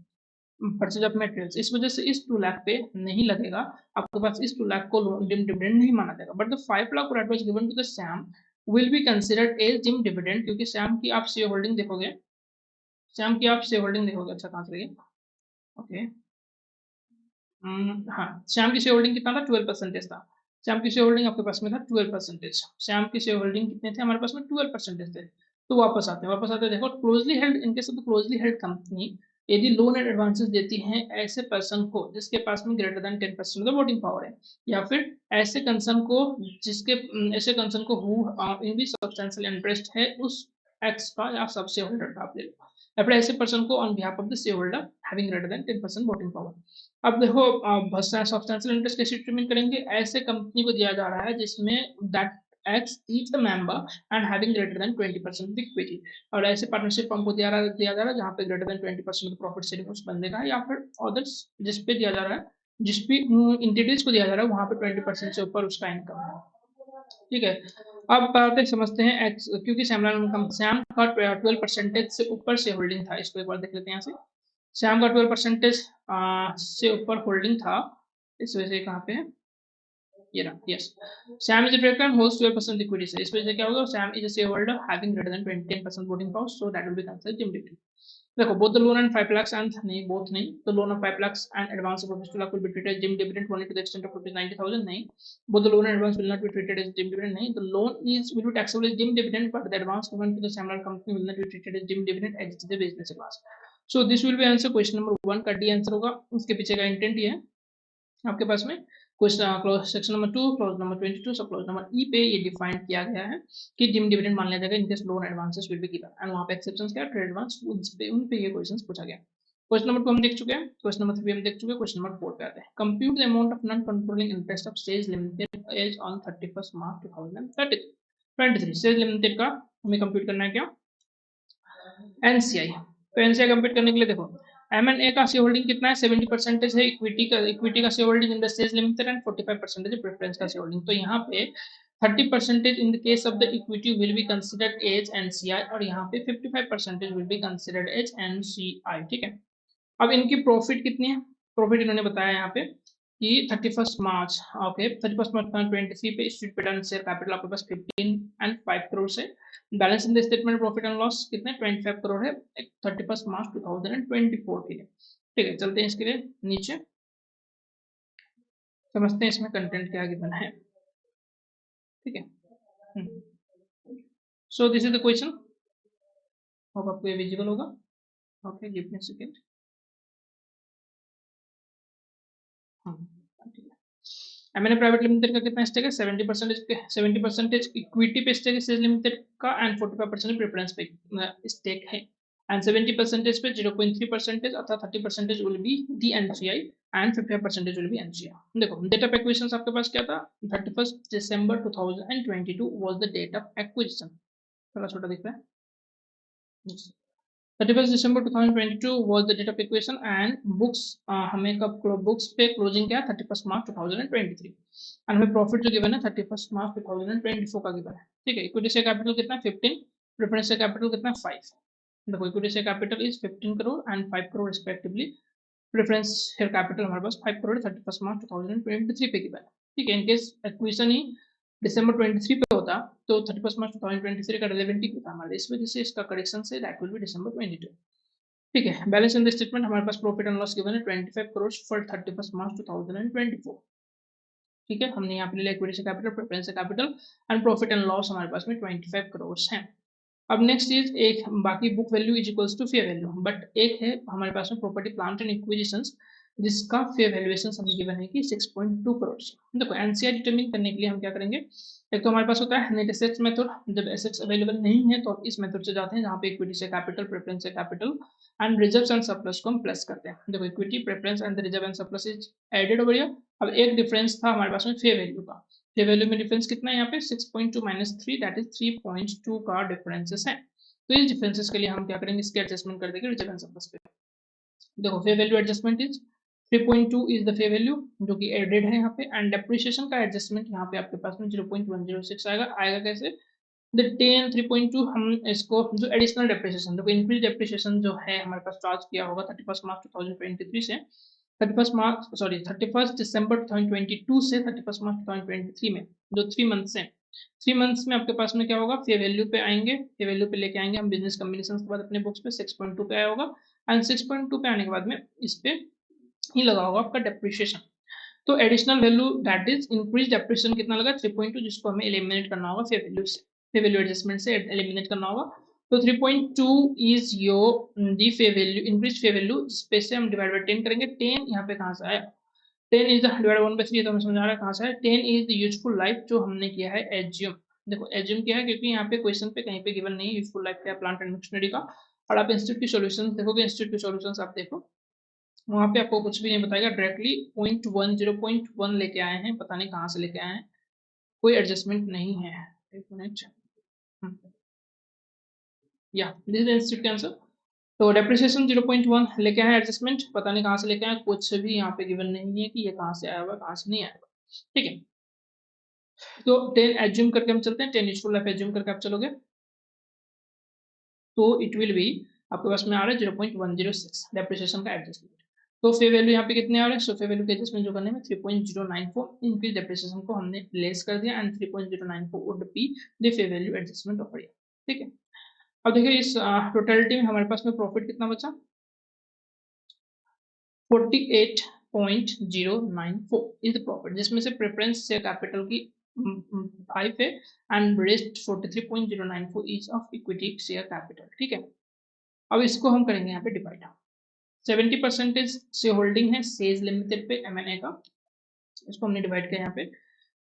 परचेज ऑफ मटेरियल्स, इस वजह से इस 2 लाख पे नहीं लगेगा आपके पास, इस 2 लाख को डिविडेंड नहीं माना जाएगा। But the 5 lakh that was given to the Sam will be considered as deemed dividend, क्योंकि सैम की आप शेयर होल्डिंग देखोगे, सैम की आप शेयर होल्डिंग देखोगे, अच्छा कहां से लगे? ओके, हाँ, श्याम की शेयर होल्डिंग कितना था? 12% था। श्याम की शेयर होल्डिंग आपके पास में था 12%। श्याम की शेयर होल्डिंग कितने थे हमारे पास में? 12% थे। तो वापस आते देखो क्लोजली हेल्ड, इनके सब क्लोजली हेल्ड कंपनी यदि लोन एंड एडवांसेस देती हैं ऐसे पर्सन को जिसके पास में greater than 10% of voting power है, या फिर ऐसे कंसर्न को ऐसे कंसर्न को हु इन भी सब्सटेंशियल इंटरेस्ट है उस एक्स का या सब शेयर होल्डर का, आप ले लो, या फिर ऐसे पर्सन को on behalf of the share holder having greater than 10% voting power. अब देखो सब्सटेंशियल इंटरेस्ट कैसे डिटरमिन करेंगे? ऐसे कंपनी को दिया जा रहा है जिसमें that x is the member and having greater then 20% equity, और ऐसे पार्टनरशिप फर्म को दिया जा रहा है जहां पे ग्रेटर देन 20% प्रॉफिट शेयरिंग उस बंदे का है, या फिर अदर्स जिस पे दिया जा रहा है जिस भी इंटिटीज को दिया जा रहा है वहां पे 20% से ऊपर उसका इनकम है। ठीक है, अब बातें समझते हैं एक्स, क्योंकि श्याम का 12% से ऊपर से होल्डिंग था, इसको एक बार देख लेते हैं यहाँ से। श्याम का 12% से ऊपर होल्डिंग था, इस वजह से कहाँ पे है ये रहा, yes. Sam is a director and holds 12% equity share, इस वजह से क्या होगा, Sam is a shareholder having greater than 10% voting power, so that will be considered dividend। देखो both the loan and 5 lakhs and नहीं, both नहीं, the loan of 5 lakhs and advance of rupees 2 lakh will be treated as dim dividend only to the extent of rupees 90,000 नहीं, both the loan and advance will not be treated as dim dividend नहीं, the loan will be taxable as dim dividend but the advance given to the Sam company will not be treated as dim dividend as it is a business class। So this will be answer, question number 1 का D answer होगा। उसके पीछे का intent ये है आपके पास में, question section number 2 clause number 22 sub clause number ई पे ये डिफाइन किया गया है कि डिम डिविडेंड मान लिया जाएगा in case loan advances will be given, and वहां पे एक्सेप्शंस क्या, ट्रेड एडवांस, उन पे ये क्वेश्चंस पूछा गया। क्वेश्चन नंबर 2 हम देख चुके हैं, क्वेश्चन नंबर 3 हम देख चुके हैं, क्वेश्चन नंबर 4 पे आते हैं। Compute the amount of non controlling interest of Sage limited as on 31 March 2023। Sage limited का हमें कंप्यूट करना है क्या, एनसीआई। तो एनसीआई कंप्यूट करने के लिए देखो M&A का शेयर होल्डिंग कितना है, 70% है इक्विटी का share holding in the Sage limited and 45% preference का शेयर होल्डिंग। तो यहाँ पे 30% in the case of the equity will be considered as NCI और यहाँ पे 55% will be considered as NCI. ठीक है, अब इनकी प्रॉफिट कितनी है, प्रॉफिट इन्होंने बताया यहाँ पे कि 31 मार्च, ओके 31 मार्च 2023 पे इश्यूड पेड शेयर कैपिटल आपके पास 15 एंड 5 करोड़ से, balance in the statement profit and loss कितने 25 करोड़ है 31 मार्च 2024 के लिए। ठीक है, चलते हैं इसके लिए नीचे, समझते हैं इसमें कंटेंट क्या गिवन है। ठीक है, सो this is the question, hope आपको ये विजिबल होगा। Okay give me a second. M&A private limited का कितना स्टेक है, 70% इक्विटी पे स्टेक है सेज लिमिटेड का एंड 45% प्रेफरेंस पे स्टेक है, एंड 70% पे 0.3% अर्थात 30% will be the NCI and 55% will B NCI. देखो डेट ऑफ एक्विजिशन आपके पास क्या था, 31 दिसंबर 2022 was the date of acquisition, थोड़ा छोटा दिख रहा है। 31 December 2022 was the date of acquisition and books हमें कब बुक्स पे क्लोजिंग क्या है 31 मार्च 2023 एंड हमें प्रॉफिट जो गिवन है 31 मार्च 2024 का गिवन है। ठीक है, इक्विटी शेयर कैपिटल कितना 15, प्रेफरेंस शेयर कैपिटल कितना 5। देखो equity share capital is 15 crore and 5 crore respectively, preference share capital हमारे पास 5 करोड़ 31 मार्च 2023 पे गिवन है। ठीक है, इनकेस एक्विजिशन ही दिसंबर 23 पे होता तो 31 मार्च 2023 का रिलेवेंट ही था हमारे, इस वजह से इसका correction say that will B दिसंबर 22। ठीक है, बैलेंस इन द स्टेटमेंट हमारे पास प्रॉफिट एंड लॉस गिवन है 25 करोड़ फॉर 31 मार्च 2024। ठीक है, हमने यहाँ पे लिया इक्विटी से कैपिटल, प्रेफरेंस से capital and profit and loss हमारे पास में 25 करोड़ है। अब नेक्स्ट चीज एक बाकी book value is equals to fair value, but एक है हमारे पास में प्रॉपर्टी प्लांट एंड इक्विजिशंस जिसका फेयर वैल्यूएशन हमें गिवन है कि 6.2 करोड़। देखो एनसीआई डिटरमिन करने के लिए हम क्या करेंगे, एक तो हमारे पास होता है नेट एसेट्स मेथड, जब एसेट्स अवेलेबल नहीं है तो इस मेथड से जाते हैं जहाँ पे इक्विटी से कैपिटल, प्रेफरेंस से capital and reserves and surplus को हम प्लस करते हैं। देखो equity, preference and reserve and surplus is added over here. अब एक डिफरेंस था हमारे पास में फेयर वैल्यू का, फेयर वैल्यू में डिफरेंस कितना है यहाँ पे 6.2 माइनस 3 दैट इज 3.2 का डिफरेंसेस है। तो इस डिफरेंसेस के लिए हम क्या करेंगे, इसके एडजस्टमेंट कर देंगे रिजर्व एंड सरप्लस पे। देखो fair value adjustment is 3.2 is the fair value जो कि एडेड है यहाँ पे, एंड डेप्रिसिएशन का एडजस्टमेंट यहाँ पे आपके पास में 0.106 आएगा कैसे, द 3.2 हम इसको जो एडिशनल डेप्रिसिएशन, देखो इंक्रीज डेप्रिसिएशन जो है हमारे पास चार्ज किया होगा 31 मार्च 2023 से 31 दिसंबर 2022 से 31 मार्च 2023 में जो 3 मंथ्स हैं, 3 मंथ्स में आपके पास में क्या होगा, फेयर वैल्यू पे आएंगे, फेयर वैल्यू पे लेके आएंगे हम बिजनेस कॉम्बिनेशन के बाद अपने बुक्स पे 6.2 पे आया होगा, एंड 6.2 पे आने के बाद में इस पे ही लगा होगा आपका डेप्रिसिएशन। तो additional value that is increase depreciation कितना लगा 3.2, जिसको हमें एलिमिनेट करना होगा फेयर वैल्यू से, फेयर वैल्यू एडजस्टमेंट से एलिमिनेट करना होगा। तो 3.2 is your the fair value, increase fair value, जिसपे से हम डिवाइड बाय 10 करेंगे। 10 यहाँ पे कहाँ से आया, 10 इज डिवाइड 1/3, तो हमें समझ आ रहा है कहाँ से है। 10 इज द यूजफुल लाइफ जो हमने किया है एज्यूम, देखो एज्यूम किया है क्योंकि यहाँ पे क्वेश्चन पे कहीं पे गिवन नहीं है यूजफुल लाइफ क्या प्लांट एंड मशीनरी का, और आप इंस्टीट्यूट की सॉल्यूशंस देखोगे, इंस्टीट्यूट की सॉल्यूशंस आप देखो वहां पे आपको कुछ भी नहीं बताएगा, डायरेक्टली 0.1 लेके आए हैं, पता नहीं कहाँ से लेके आए हैं, कोई एडजस्टमेंट नहीं है। एक मिनट, या दिस इज इंस्टीट्यूट के आंसर। तो डेप्रिसिएशन 0.1 लेके आए एडजस्टमेंट, पता नहीं कहाँ से लेके आए, कुछ भी यहाँ पे गिवन नहीं है कि ये कहाँ से आया हुआ कहाँ से नहीं आया हुआ, ठीक है। तो 10 एज्यूम करके हम चलते हैं, 10 यूजफुल लाइफ एज्यूम करके आप चलोगे तो इट विल बी आपके पास में आ रहा है 0.106 डेप्रिसिएशन का एडजस्टमेंट। तो फे वैल्यू यहाँ पे कितने आ रहे हैं, सो फे वैल्यू के एडजस्टमेंट जो करने में 3.094 इनकी डेप्रिसिएशन को हमने लेस कर दिया एंड 3.094 वुड बी द फे वैल्यू एडजस्टमेंट ऑफ ईयर, ठीक है। अब देखिए इस टोटलिटी में हमारे पास में प्रॉफिट कितना बचा, 48.094 इज द प्रॉफिट, जिसमें से प्रेफरेंस शेयर कैपिटल की 5 है and rest 43.094 is of equity share capital, ठीक है। अब इसको हम करेंगे यहाँ पे डिवाइड, 70% शेयर होल्डिंग है सेज लिमिटेड पे एमएनए का, इसको हमने डिवाइड किया यहाँ पे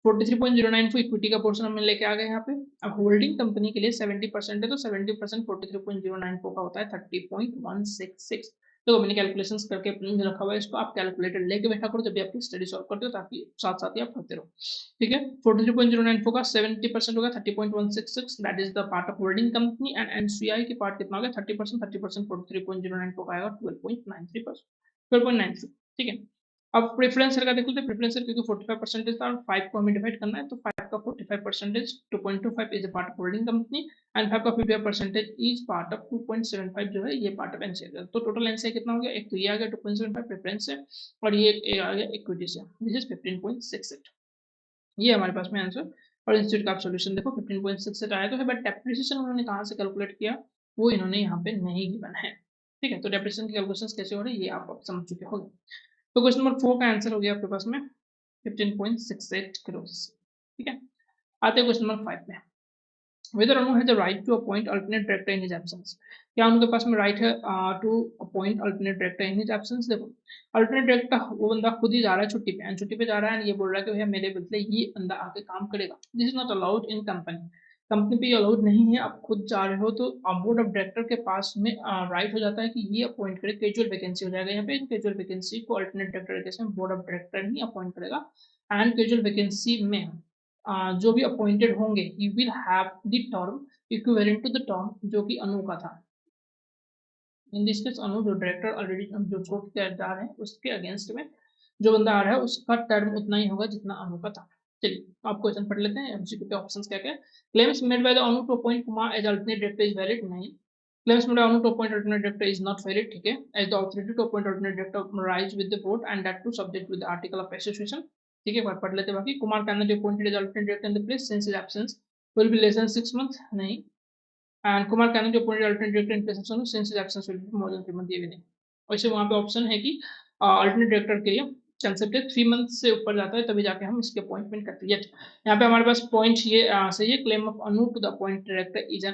43.094 इक्विटी का पोर्शन हमने लेके आ गए यहाँ पे। अब होल्डिंग कंपनी के लिए 70% है तो 70% 43.094 का होता है 30.166। तो मैंने कैलकुलेशंस करके रखा हुआ है, इसको आप कैलकुलेटर लेके बैठा करो जब भी आपकी स्टडी सॉल्व करते हो, ताकि साथ साथ ही आप करते रहो, ठीक है। 43.094 का 70% होगा 30.166, that is the part of holding company and NCI की पार्ट कितना होगा 30%, 30% 43.094 का आएगा 12.93%, 12.93, ठीक है। अब प्रेफरेंस का देखो तो प्रेफरेंस क्योंकि 45% था और 5 को हमें डिवाइड करना है, तो 5 का 45% 2.25 is a part of holding company and 5 का 55% इज पार्ट ऑफ 2.75 जो है ये पार्ट ऑफ एनसीआई। तो टोटल एनसीआई कितना हो गया, एक तो ये आ गया 2.75 प्रेफरेंस से और ये आ गया इक्विटी से, दिस इज 15.68, ये हमारे पास में आंसर। और इंस्टीट्यूट का आप सोल्यूशन देखो 15.68 आया तो है, बट डेप्रिसिएशन उन्होंने कहाँ से कैलकुलेट किया वो इन्होंने यहाँ पे नहीं गिवन है, ठीक है। तो डेप्रिसिएशन की कैलकुलेशन कैसे हो रही है ये आप समझ चुके होंगे। तो क्वेश्चन नंबर 4 का आंसर हो गया आपके पास में 15.68 करोड़, ठीक है। आते हैं क्वेश्चन नंबर 5 में, whether Anu has the right to appoint alternate director in his absence, क्या उनके पास में राइट है to appoint alternate director in his absence. देखो अल्टरनेट डायरेक्टर वो बंदा खुद ही जा रहा है छुट्टी पे, छुट्टी पे जा रहा है, ये बोल रहा है कि भैया मेरे बदले ये बंदा आके काम करेगा, this is not allowed in company, company पे अलाउड नहीं है। आप खुद जा रहे हो तो बोर्ड ऑफ डायरेक्टर के पास में राइट हो जाता है कि ये अपॉइंट करे, कैजुअल वैकेंसी हो जाएगा यहाँ पे, कैजुअल वैकेंसी को अल्टरनेट डायरेक्टर के केस में बोर्ड ऑफ डायरेक्टर ही अपॉइंट करेगा एंड कैजुअल वैकेंसी में जो भी अपॉइंटेड होंगे he will have the term equivalent to the term जो कि अनु का था। इन दिस केस अनु जो डायरेक्टर ऑलरेडी जो छोड़ के जा रहे हैं उसके अगेंस्ट में जो बंदा आ रहा है उसका टर्म उतना ही होगा जितना अनु का था। चलिए आप क्वेश्चन पढ़ लेते हैं, एमसीक्यू के ऑप्शंस क्या क्या। Claims made by the Anu to appoint Kumar as alternate director is valid, नहीं। Claims made by Anu to appoint alternate director is not valid, ठीक है। As the authority to appoint alternate director rise with the board and that to subject with the article of association, ठीक है। पढ़ लेते बाकी। Kumar can not appointed as alternate director in the place since his absence will B less than 6 month, नहीं। And Kumar can जो appointed alternate director in place of Sanu since his absence will be more than 3 month, ये भी नहीं। वैसे वहां पे option है कि अल्टरनेट डायरेक्टर के लिए कंसेप्ट है 3 मंथ से ऊपर जाता है तभी जाके हम इसके अपॉइंटमेंट करते हैं। यहाँ पे हमारे पास पॉइंट ये सही है, क्लेम ऑफ अनु to the appoint director is an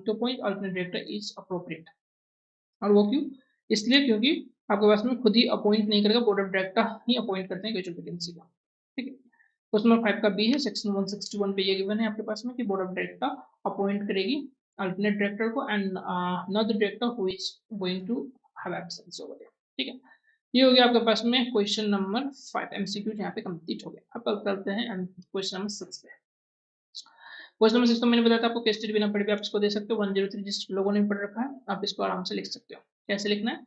to point alternate director is appropriate. और वो क्यों, इसलिए क्योंकि आपके पास में खुद ही अपॉइंट नहीं करेगा, बोर्ड ऑफ डायरेक्टर ही अपॉइंट करते हैं कैजुअल वैकेंसी का, ठीक है। क्वेश्चन नंबर 5 का बी है, सेक्शन 161 पे ये गिवन है आपके पास में कि बोर्ड ऑफ डायरेक्टर अपॉइंट करेगी अल्टरनेट डायरेक्टर को and not the director who is going to have absence over there, ठीक है। ये हो गया आपके पास में क्वेश्चन नंबर 5, एमसीक्यू यहाँ पे कंप्लीट हो गया। अब करते हैं क्वेश्चन नंबर 6 पे। क्वेश्चन नंबर 6 तो मैंने बताया था आपको केस स्टडी बिना पढ़े भी आप इसको दे सकते हो, 103 जिस लोगों ने पढ़ रखा है आप इसको आराम से लिख सकते हो। कैसे लिखना है,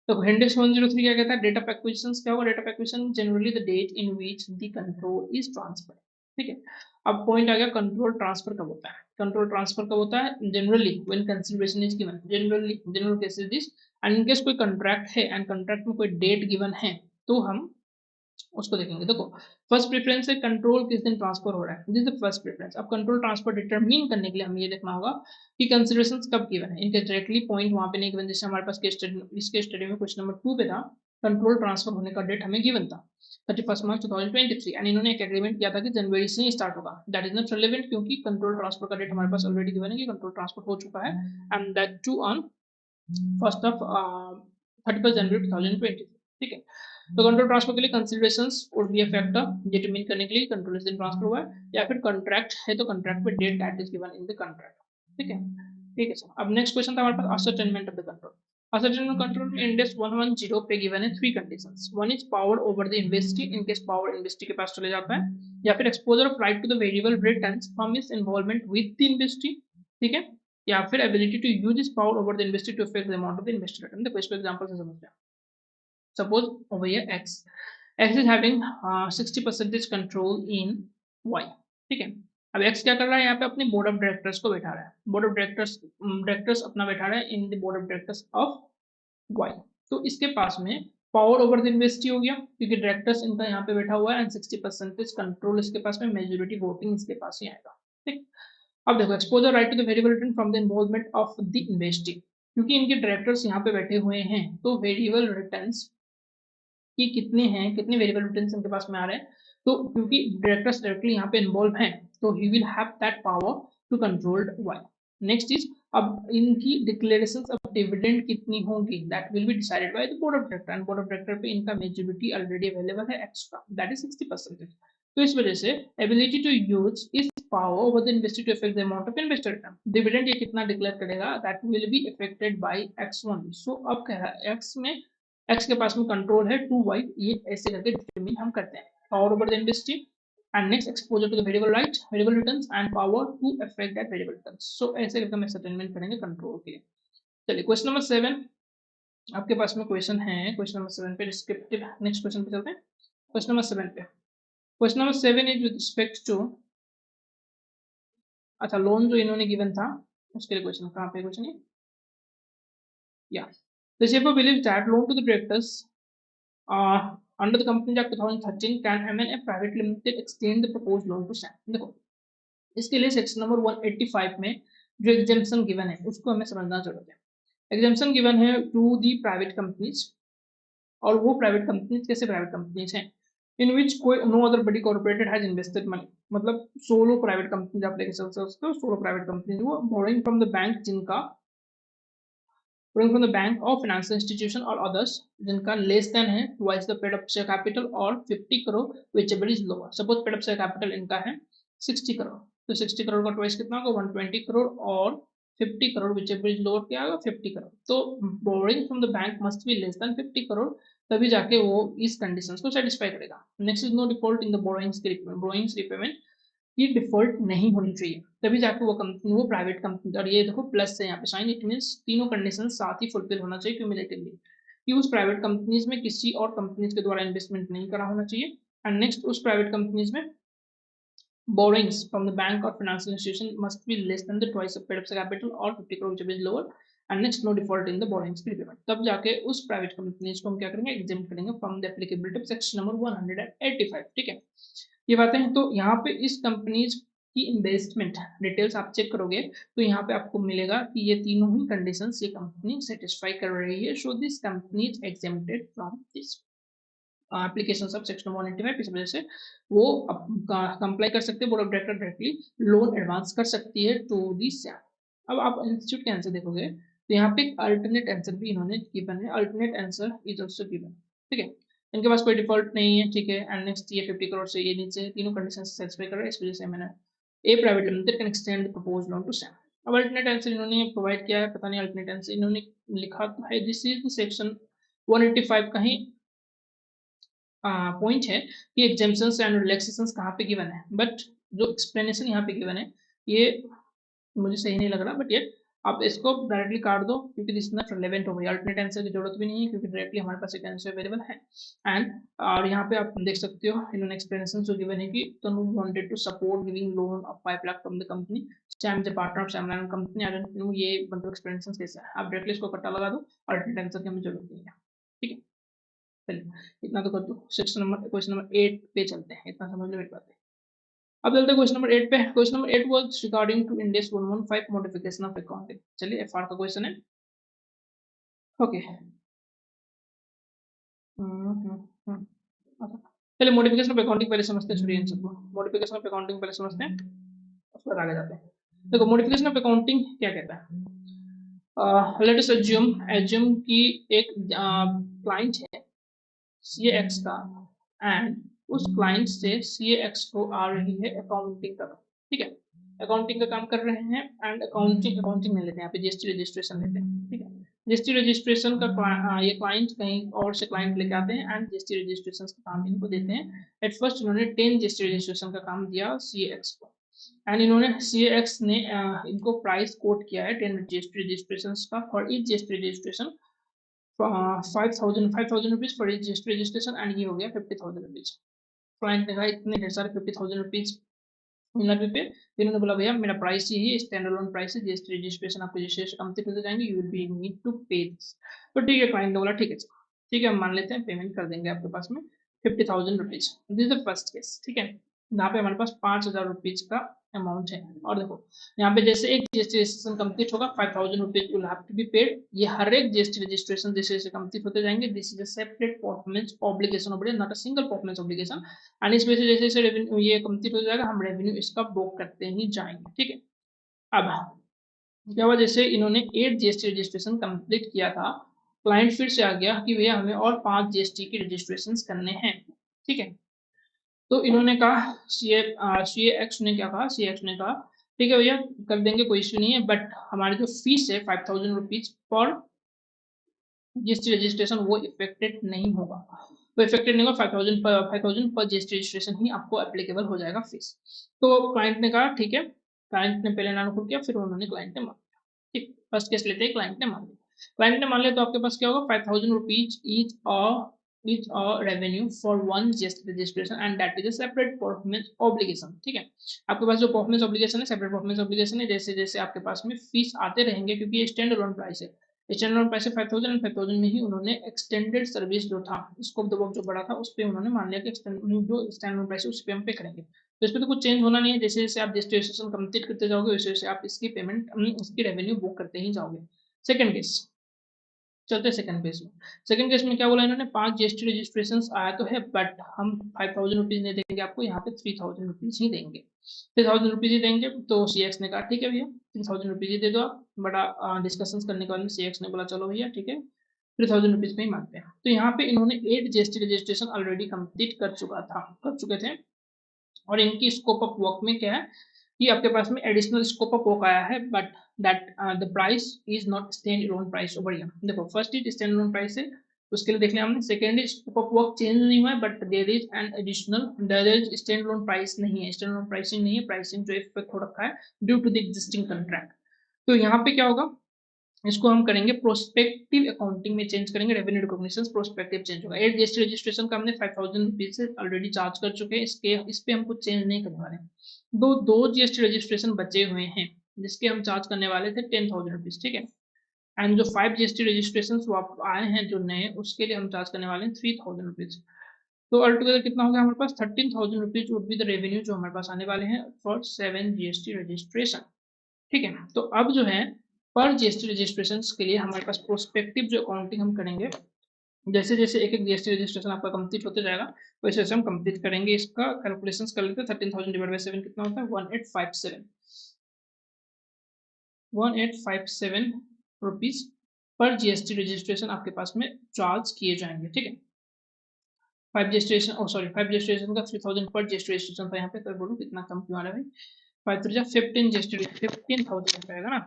तो इंडेक्स 103 क्या कहता है, डेट ऑफ एक्विजिशन क्या होगा, date of acquisition generally the date in which the control is transferred, ठीक है। अब पॉइंट आ गया कंट्रोल ट्रांसफर कब होता है, कंट्रोल ट्रांसफर कब होता है, generally when consideration is given, generally general case is this and in case कोई कॉन्ट्रैक्ट है एंड कॉन्ट्रैक्ट में कोई डेट गिवन है तो हम उसको देखेंगे। देखो फर्स्ट प्रेफरेंस है कंट्रोल किस दिन ट्रांसफर हो रहा है, this is the first preference. अब कंट्रोल ट्रांसफर डिटरमिन करने के लिए हमें ये देखना होगा कि कंसीडरेशंस कब गिवन है, इनके डायरेक्टली पॉइंट वहां पे नहीं गिवन, जैसे हमारे पास केस स्टडी इस केस स्टडी में क्वेश्चन नंबर 2 पे था कंट्रोल ट्रांसफर होने का डेट हमें गिवन था 31 मार्च 2023 एंड इन्होंने एक एग्रीमेंट किया था कि जनवरी से ही स्टार्ट होगा, दैट इज नॉट रिलेवेंट क्योंकि कंट्रोल ट्रांसफर का डेट हमारे पास ऑलरेडी गिवन है कि कंट्रोल ट्रांसफर हो चुका है and that too on 1st of 31 January 2023, ठीक है। तो कंट्रोल ट्रांसफर के लिए considerations would be a factor determine करने के लिए कंट्रोल दिन ट्रांसफर हुआ है या फिर कॉन्ट्रैक्ट है तो कॉन्ट्रैक्ट पे date that is given in the contract, ठीक है। ठीक है सर, अब नेक्स्ट क्वेश्चन था हमारे पास ascertainment of the control. Ascertainment control में इंडेक्स 110 पे गिवन है 3 conditions, one is power over the investee in case power investee के पास चले जाता है, या फिर exposure of right to the variable returns from his involvement with the investee, ठीक है। या फिर ability to use this power over the investor to affect the amount of the investor return. देखो इस पे एग्जांपल से समझते हैं। Suppose over here x is having 60% control in y, ठीक है। अब x क्या कर रहा है, यहाँ पे अपने बोर्ड ऑफ डायरेक्टर्स को बैठा रहा है, बोर्ड ऑफ डायरेक्टर्स अपना बैठा रहा है in the board of directors of y। तो इसके पास में पावर ओवर द इन्वेस्टी हो गया, क्योंकि डायरेक्टर्स इनका यहाँ पे बैठा हुआ है एंड 60% कंट्रोल इसके पास में, मेजोरिटी वोटिंग इसके पास ही आएगा, ठीक। अब देखो exposure right to the variable return from the involvement of the investee, क्योंकि इनके डायरेक्टर्स यहाँ पे बैठे हुए हैं, तो वेरिएबल रिटर्न्स कि कितने हैं, कितने वेरिएबल रिटर्न्स इनके पास में आ रहे हैं। तो क्योंकि डायरेक्टर्स डायरेक्टली यहाँ पे इन्वॉल्व हैं, तो he will have that power to control Y. Next is, अब इनकी डिक्लेरेशंस ऑफ डिविडेंड कितनी होंगी, that will be decided by the board of director, and board of director पे इनका मेजॉरिटी ऑलरेडी अवेलेबल है एक्स का, दैट इज 60%। तो इस वजह से एबिलिटी टू यूज इस power over the investor to affect the amount of investor return, dividend ये कितना डिक्लेयर करेगा, that will be affected by X only. So अब कह रहा है एक्स में, एक्स के पास में कंट्रोल है टू वाई, ये ऐसे करके डिटरमिन हम करते हैं, power over the investee and next exposure to the variable right, variable returns and power to affect that variable returns. So ऐसे करके हम असाइनमेंट करेंगे कंट्रोल के लिए। चलिए क्वेश्चन नंबर 7 आपके पास में क्वेश्चन है, क्वेश्चन नंबर 7 पे डिस्क्रिप्टिव, नेक्स्ट क्वेश्चन पे चलते हैं। क्वेश्चन नंबर 7 पे, question number 7 is with respect to, अच्छा लोन जो इन्होंने गिवन था उसके लिए क्वेश्चन, कहाँ पे क्वेश्चन है, या the shaper believes that loan to the directors under the Companies Act 2013 can amend a private limited extend the proposed loan to SAM। देखो इसके लिए सेक्शन नंबर 185 में जो एग्जेम्पशन गिवन है उसको हमें समझना जरूरत है। एग्जेम्पशन गिवन है टू दी प्राइवेट कंपनीज, और वो प्राइवेट कंपनीज कैसे प्राइवेट कंपनीज हैं, इन विच कोई नो अदर बड़ी कॉर्पोरेटेड हैज इन्वेस्टेड मनी, मतलब सोलो प्राइवेट कंपनीज आप लेके चल सकते हो, सोलो प्राइवेट कंपनीज वो बोरोइंग फ्रॉम द बैंक, जिनका from the bank or financial institution or others जिनका लेस देन है twice the paid up share capital और 50 crore whichever is lower। Suppose paid up share capital इनका है 60 करोड़, तो 60 करोड़ का twice कितना होगा 120 करोड़, और 50 करोड़ whichever is lower क्या होगा 50 करोड़। तो borrowing from the bank must be less than 50 crore, तभी जाके वो इस कंडीशंस को सेटिस्फाई करेगा। Next is no default in the borrowings repayment ये डिफॉल्ट नहीं होनी चाहिए, तभी जाके वो कंपनी, वो प्राइवेट कंपनी, और ये देखो प्लस से यहाँ पे साइन, इट मींस तीनों कंडीशन साथ ही फुलफिल होना चाहिए क्यूमुलेटिवली, कि उस प्राइवेट कंपनीज में किसी और कंपनीज के द्वारा इन्वेस्टमेंट नहीं करा होना चाहिए, एंड नेक्स्ट उस प्राइवेट कंपनीज में borrowings from the bank or financial institution must be less than the twice of paid up capital or 50 crore which is lower, and next no default in the borrowings repayment। तब जाके उस private companies को हम क्या करेंगे, exempt करेंगे from the applicability of section number 185, ठीक है। ये बातें हैं, तो यहाँ पे इस कंपनीज की इन्वेस्टमेंट डिटेल्स आप चेक करोगे तो यहाँ पे आपको मिलेगा कि ये तीनों ही कंडीशंस ये कंपनी सेटिस्फाई कर रही है, so this company is exempted from this application of section 185। इस वजह से वो कंप्लाई कर सकते हैं, board of director directly loan advance कर सकती है टू दी सैम। अब आप इंस्टीट्यूट के आंसर देखोगे तो यहाँ पे एक अल्टरनेट आंसर भी इन्होंने गिवन है, alternate answer is also given, ठीक है। इनके पास कोई डिफॉल्ट नहीं है, ठीक है, एंड नेक्स्ट ये 50 करोड़ से ये नीचे तीनों कंडीशन सेटिस्फाई कर रहा है, इस वजह से मैंने a private limited can extend the proposed loan to Sam. अब अल्टरनेट आंसर इन्होंने प्रोवाइड किया है, पता नहीं अल्टरनेट आंसर इन्होंने लिखा तो है, दिस इज सेक्शन 185 का ही पॉइंट है कि एग्जेम्पशंस एंड रिलैक्सेशंस कहाँ पे गिवन है, बट जो एक्सप्लेनेशन यहाँ पे गिवन है ये मुझे सही नहीं लग रहा, बट ये आप इसको डायरेक्टली काट दो क्योंकि दिस नॉट रिलेवेंट हो गई, अल्टरनेट आंसर की जरूरत भी नहीं है क्योंकि डायरेक्टली हमारे पास एक आंसर अवेलेबल है। एंड और यहाँ पे आप देख सकते हो इन्होंने एक्सप्लेनेशन जो गिवन है कि Tanu wanted to support giving loan of 5 lakh from the company, Sam is a partner of Sam line company, I don't know ये मतलब एक्सप्लेनेशन कैसा है, आप डायरेक्टली इसको कट्टा लगा दो, अल्टरनेट आंसर की हमें जरूरत नहीं है, ठीक है। चलिए इतना तो कर दो, सेक्शन नंबर क्वेश्चन नंबर 8 पे चलते हैं, इतना समझ लो एक बात है। अब चलते हैं क्वेश्चन नंबर 8 पे। Question number 8 was regarding to Ind AS 115 modification of accounting. चलिए एफआर का क्वेश्चन है, ओके। चलिए मॉडिफिकेशन ऑफ अकाउंटिंग पहले समझते हैं, छोड़िए इन सबको, मॉडिफिकेशन ऑफ अकाउंटिंग पहले समझते हैं उसके बाद आगे जाते हैं। देखो मॉडिफिकेशन ऑफ अकाउंटिंग क्या कहता है, लेट अस एज्यूम कि एक क्लाइंट है CAX का, एंड उस क्लाइंट से CAX को आ रही है अकाउंटिंग का काम, ठीक है, अकाउंटिंग का काम कर रहे हैं, एंड अकाउंटिंग नहीं लेते हैं, यहाँ पे GST रजिस्ट्रेशन लेते हैं, ठीक है। GST रजिस्ट्रेशन का ये क्लाइंट कहीं और से क्लाइंट लेके आते हैं एंड GST रजिस्ट्रेशन का काम इनको देते हैं। एट फर्स्ट उन्होंने 10 GST रजिस्ट्रेशन का काम दिया CAX को, एंड इन्होंने CAX ने इनको प्राइस कोट किया है 10 GST रजिस्ट्रेशन का for each GST registration 5,000 rupees for each GST registration, and ये हो गया 50,000 रुपीज। क्लाइंट ने कहा इतने ढेर सारे 50,000 रुपीज मिलर पे, इन्होंने बोला भैया मेरा प्राइस यही है, स्टैंड अलोन प्राइस है, GST रजिस्ट्रेशन आपको रजिस्ट्रेशन कंप्लीट होते जाएंगे, you will be need to pay this. तो ठीक है, क्लाइंट ने बोला ठीक है ठीक है, हम मान लेते हैं, पेमेंट कर देंगे आपके पास में 50,000 rupees. This is the first case, ठीक है। यहाँ पे हमारे पास 5,000 रुपीज का अमाउंट है, और देखो यहाँ पे जैसे एक GST रजिस्ट्रेशन कंप्लीट होगा 5,000 rupees will have to be paid. ये हर एक GST रजिस्ट्रेशन जैसे जैसे कंप्लीट होते जाएंगे, this is a separate performance obligation of not a single performance obligation, and इस वजह से जैसे जैसे रेवेन्यू ये कंप्लीट हो जाएगा हम रेवेन्यू इसका बुक करते ही जाएंगे, ठीक है। अब क्या हुआ, जैसे इन्होंने 8 GST रजिस्ट्रेशन कंप्लीट किया था, क्लाइंट फिर से आ गया कि भैया हमें और 5 GST की रजिस्ट्रेशन करने हैं, ठीक है। तो इन्होंने कहा CAX ने क्या कहा, CAX ने कहा ठीक है भैया कर देंगे, कोई इश्यू नहीं है, बट हमारी जो फीस है 5,000 रुपीज पर GST रजिस्ट्रेशन वो इफेक्टेड नहीं होगा, तो इफेक्टेड नहीं होगा, 5,000 पर GST रजिस्ट्रेशन ही आपको एप्लीकेबल हो जाएगा फीस। तो क्लाइंट ने कहा ठीक है, क्लाइंट ने पहले नानुकुल किया, फिर उन्होंने क्लाइंट ने मान लिया, ठीक। फर्स्ट केस लेते हैं, क्लाइंट ने मान लिया, क्लाइंट ने मान लिया, तो आपके पास क्या होगा, 5,000 rupees each revenue for one GST registration and that is a separate performance obligation, ठीक है। आपके पास जो परफॉर्मेंस ऑब्लिगेशन है, सेपरेट परफॉर्मेंस ऑब्लिगेशन है, जैसे जैसे आपके पास में फीस आते रहेंगे, क्योंकि ये स्टैंड अलोन प्राइस है, स्टैंड अलोन प्राइस है 5,000 में ही उन्होंने एक्सटेंडेड सर्विस जो था, स्कोप द वर्क जो बड़ा था, उस पर उन्होंने मान लिया कि जो स्टैंड अलोन प्राइस है उस पर हम पे करेंगे, तो इस पर तो कुछ चेंज होना नहीं है, जैसे जैसे आप रजिस्ट्रेशन कंप्लीट करते जाओगे वैसे वैसे आप इसकी पेमेंट इसकी रेवेन्यू बुक करते ही जाओगे। सेकंड केस, चलते सेकंड केस में। सेकंड केस में क्या बोला इन्होंने, 5 GST रजिस्ट्रेशन आया तो है, बट हम 5,000 रुपीज नहीं देंगे आपको, यहाँ पे 3,000 रुपीज ही देंगे, 3,000 रुपीज ही देंगे। तो CX ने कहा ठीक है भैया 3,000 रुपीज ही दे दो आप, बड़ा डिस्कशन करने के बाद में CX ने बोला चलो भैया ठीक है 3,000 रुपीज में ही मानते हैं। तो यहाँ पे इन्होंने 8 GST रजिस्ट्रेशन ऑलरेडी कंप्लीट कर चुके थे, और इनकी स्कोप ऑफ वर्क में क्या है कि आपके पास में एडिशनल स्कोप ऑफ वर्क आया है, but that the price is not stand alone price over here. देखो first is stand alone price है, उसके लिए देख लिया हमने। Second is scope of work change नहीं हुआ है, but there is an additional, there is stand alone price नहीं है, स्टैंड अलोन प्राइसिंग नहीं है, प्राइसिंग जो इफेक्ट हो रखा है due to the existing contract. तो यहाँ पे क्या होगा, इसको हम करेंगे प्रोस्पेक्टिव अकाउंटिंग में चेंज करेंगे, रेवेन्यू रिकॉग्निशन प्रोस्पेक्टिव चेंज होगा। 8 GST रजिस्ट्रेशन का हमने 5,000 रुपीज से ऑलरेडी चार्ज कर चुके हैं, इस पे हम कुछ चेंज नहीं करने वाले। दो GST रजिस्ट्रेशन बचे हुए हैं जिसके हम चार्ज करने वाले थे 10,000 रुपीज, ठीक है। एंड जो 5 GST रजिस्ट्रेशन आए हैं जो नए, उसके लिए हम चार्ज करने वाले हैं 3,000 रुपीज। तो ऑल टुगेदर कितना हो गया हमारे पास, 13,000 rupees would be the revenue जो हमारे पास आने वाले हैं फॉर 7 GST रजिस्ट्रेशन, ठीक है। तो अब जो है पर GST रजिस्ट्रेशन के लिए हमारे पास प्रोस्पेक्टिव जो अकाउंटिंग हम करेंगे, जैसे जैसे एक एक GST रजिस्ट्रेशन आपका कंप्लीट होते जाएगा वैसे वैसे हम कंप्लीट करेंगे। इसका कैलकुलेशंस कर लेते हैं, 13,000 डिवाइड बाय 7 कितना होता है, 1857 रुपीज पर GST रजिस्ट्रेशन आपके पास में चार्ज किए जाएंगे, ठीक है। 5 रजिस्ट्रेशन का 3,000 पर GST रजिस्ट्रेशन था यहाँ पे, तो बोलूँ कितना कम क्यों आ रहा है भाई, 5 तो 15 GST 15,000 आएगा ना,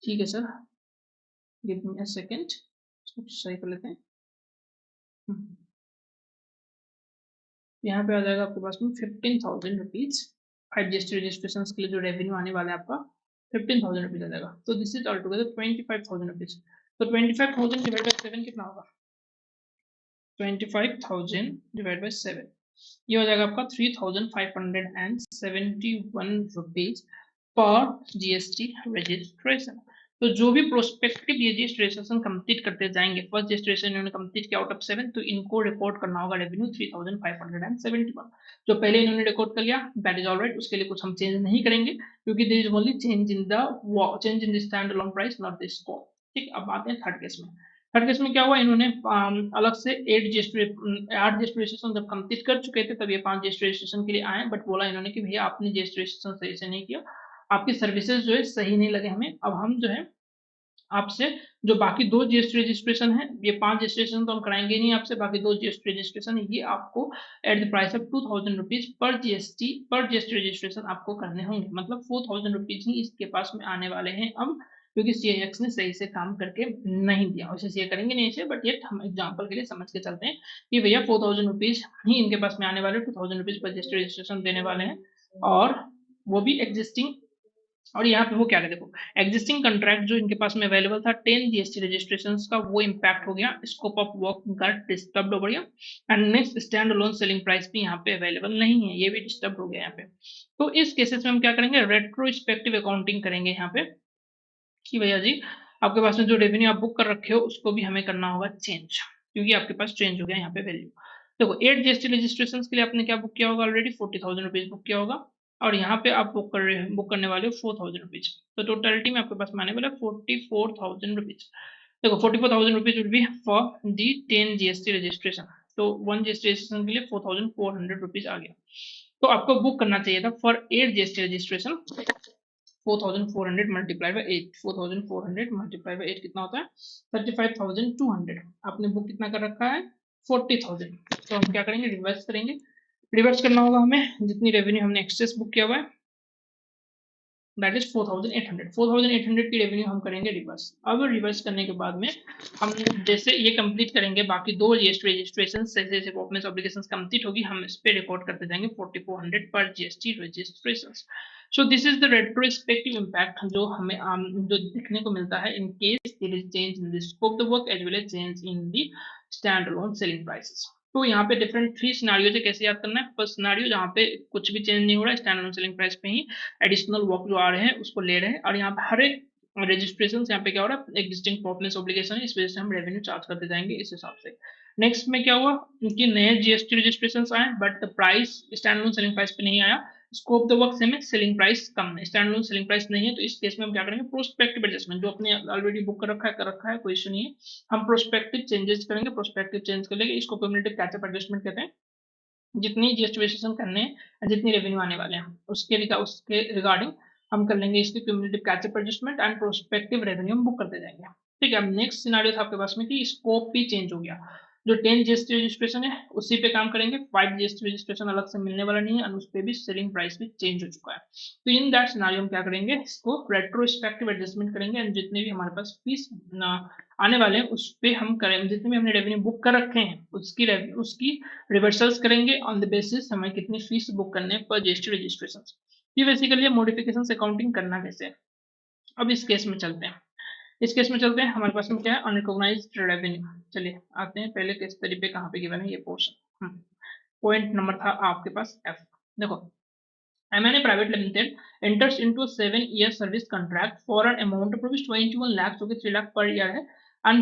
ठीक है sir, give me a second, सही कर लेते हैं। यहाँ पे आ जाएगा आपके पास में 15,000 रुपीज, 5 GST रजिस्ट्रेशन के लिए जो रेवेन्यू आने वाला है आपका 15,000 रुपीज आ जाएगा। तो this is all together 25,000 rupees. तो 25,000 डिवाइड बाय 7 कितना होगा, 25,000 डिवाइड बाय 7 ये हो जाएगा आपका 3,571 रुपीज पर GST रजिस्ट्रेशन। तो जो भी प्रोस्पेक्टिव रजिस्ट्रेशन कंप्लीट करते जाएंगे, फर्स्ट रजिस्ट्रेशन इन्होंने कंप्लीट किया आउट ऑफ 7, तो इनको रिकॉर्ड करना होगा रेवेन्यू 3,571। जो पहले इन्होंने रिकॉर्ड कर लिया दैट इज ऑलराइट, उसके लिए कुछ हम चेंज नहीं करेंगे क्योंकि there is only change in the stand alone price not the scope, ठीक। अब आते हैं थर्ड केस में। थर्ड केस में क्या हुआ, इन्होंने अलग से 8 GST रजिस्ट्रेशन जब कंप्लीट कर चुके थे तब ये 5 GST रजिस्ट्रेशन के लिए आए, बट बोला इन्होंने कि भैया आपने GST रजिस्ट्रेशन सही से नहीं किया, आपकी सर्विसेज जो है सही नहीं लगे हमें, अब हम जो है आपसे जो बाकी 2 GST रजिस्ट्रेशन है, ये 5 रजिस्ट्रेशन तो हम कराएंगे नहीं आपसे, बाकी 2 GST रजिस्ट्रेशन ये आपको at the price of 2,000 rupees per GST registration आपको करने होंगे, मतलब 4,000 रुपीज ही इसके पास में आने वाले हैं अब, क्योंकि CAX ने सही से काम करके नहीं दिया। वैसे CA करेंगे नहीं इसे, बट ये हम एग्जाम्पल के लिए समझ के चलते हैं कि भैया 4,000 रुपीज ही इनके पास में आने वाले, 2,000 रुपीज पर GST रजिस्ट्रेशन देने वाले हैं, और वो भी एग्जिस्टिंग। और यहाँ पे वो क्या है, देखो एग्जिस्टिंग कंट्रैक्ट जो इनके पास में अवेलेबल था 10 जीएसटी रजिस्ट्रेशंस का, वो इम्पैक्ट हो गया, स्कोप ऑफ वर्क इनका डिस्टर्ब हो गया। And next stand alone selling price भी यहाँ पे अवेलेबल नहीं है, ये भी डिस्टर्ब हो गया यहाँ पे। तो इस केसेस में हम क्या करेंगे, रेट्रोस्पेक्टिव अकाउंटिंग करेंगे यहाँ पे कि भैया जी आपके पास में जो रेवेन्यू आप बुक कर रखे हो उसको भी हमें करना होगा चेंज, क्योंकि आपके पास चेंज हो गया यहाँ पे वैल्यू। देखो 8 जीएसटी रजिस्ट्रेशन के लिए आपने क्या बुक किया होगा, ऑलरेडी 40,000 रुपीज बुक किया होगा, और यहाँ पे आप बुक करने वाले हो 4,000 रुपीज। तो टोटलिटी में आपके पास में आने वाला 44,000 रुपीज। देखो 44,000 rupees will be for the 10 GST registration. तो 1 जीएसटी रजिस्ट्रेशन के लिए 4,400 रुपीज आ गया। तो आपको बुक करना चाहिए था for 8 GST registration 4,400 multiply by 8, 4,400 multiply by 8 कितना होता है 35,200। आपने बुक कितना कर रखा है 40,000। तो हम क्या करेंगे, रिवर्स करेंगे। रिवर्स करना होगा हमें जितनी रेवेन्यू हमने एक्सेस बुक किया हुआ है, दैट इज 4,800। 4,800 की रेवेन्यू हम करेंगे रिवर्स। अब रिवर्स करने के बाद में हम जैसे ये कंप्लीट करेंगे, बाकी दो जीएसटी रजिस्ट्रेशन जैसे जैसे परफॉर्मेंस ऑब्लिगेशंस कंप्लीट होगी, हम इस पे रिकॉर्ड करते जाएंगे 4,400 पर GST registration. So this is the retrospective impact जो हमें जो देखने को मिलता है in case there is change in the scope of the work as well as change in the stand alone selling prices. तो यहाँ पे डिफरेंट 3 सिनारियो है, कैसे याद करना है। फर्स्ट सिनारियो जहाँ पे कुछ भी चेंज नहीं हो रहा है, स्टैंड अलोन सेलिंग प्राइस पे ही एडिशनल वर्क जो आ रहे हैं उसको ले रहे हैं, और यहाँ पे हर एक रजिस्ट्रेशन यहाँ पे क्या हो रहा है, एग्जिस्टिंग परफॉर्मेंस ऑब्लिगेशन है, इस वजह से हम रेवेन्यू चार्ज करते जाएंगे इस हिसाब से। नेक्स्ट में क्या हुआ, उनके नए जीएसटी रजिस्ट्रेशन आए but price stand alone selling price पे नहीं आया, स्कोप द वर्क सेम है, सेलिंग प्राइस कम है, स्टैंड अलोन सेलिंग प्राइस नहीं है। तो इस केस में हम क्या करेंगे, प्रोस्पेक्टिव एडजस्टमेंट जो अपने ऑलरेडी बुक कर रखा है कोई इशू नहीं है, हम प्रोस्पेक्टिव चेंजेस करेंगे। प्रोस्पेक्टिव चेंज कर लेंगे, इसको क्यूमुलेटिव कैचअप एडजस्टमेंट कहते हैं। जितनी जीएसटी रजिस्ट्रेशन करने हैं, जितनी रेवेन्यू आने वाले हैं उसके रिगार्डिंग हम कर लेंगे इसके cumulative catch up adjustment and prospective revenue हम बुक करते जाएंगे। ठीक है, अब नेक्स्ट सिनारियो था आपके पास में कि स्कोप भी चेंज हो गया। जो 10 जीएसटी रजिस्ट्रेशन है उसी पे काम करेंगे, 5 जीएसटी रजिस्ट्रेशन अलग से मिलने वाला नहीं है, और उस पे भी सेलिंग प्राइस भी चेंज हो चुका है। तो इन दैट सिनारियो हम क्या करेंगे, इसको रेट्रोस्पेक्टिव एडजस्टमेंट करेंगे, एंड जितने भी हमारे पास फीस आने वाले हैं उस पे हम करें, जितने भी हमने रेवेन्यू बुक कर रखे हैं उसकी रिवर्सल्स करेंगे ऑन द बेसिस हमें कितनी फीस बुक करने पर जीएसटी रजिस्ट्रेशन। ये बेसिकली मॉडिफिकेशन अकाउंटिंग करना कैसे है। अब इस केस में चलते हैं, हमारे पास में क्या है, अनरिकॉग्नाइज्ड रेवेन्यू। चलिए आते हैं पहले केस स्टडी पे, कहाँ पे गिवन है ये पोर्शन। पॉइंट नंबर था आपके पास एफ। देखो M&A Private Limited enters into a 7-year service contract for an amount of rupees 21 lakhs, okay 3 lakh per year है, and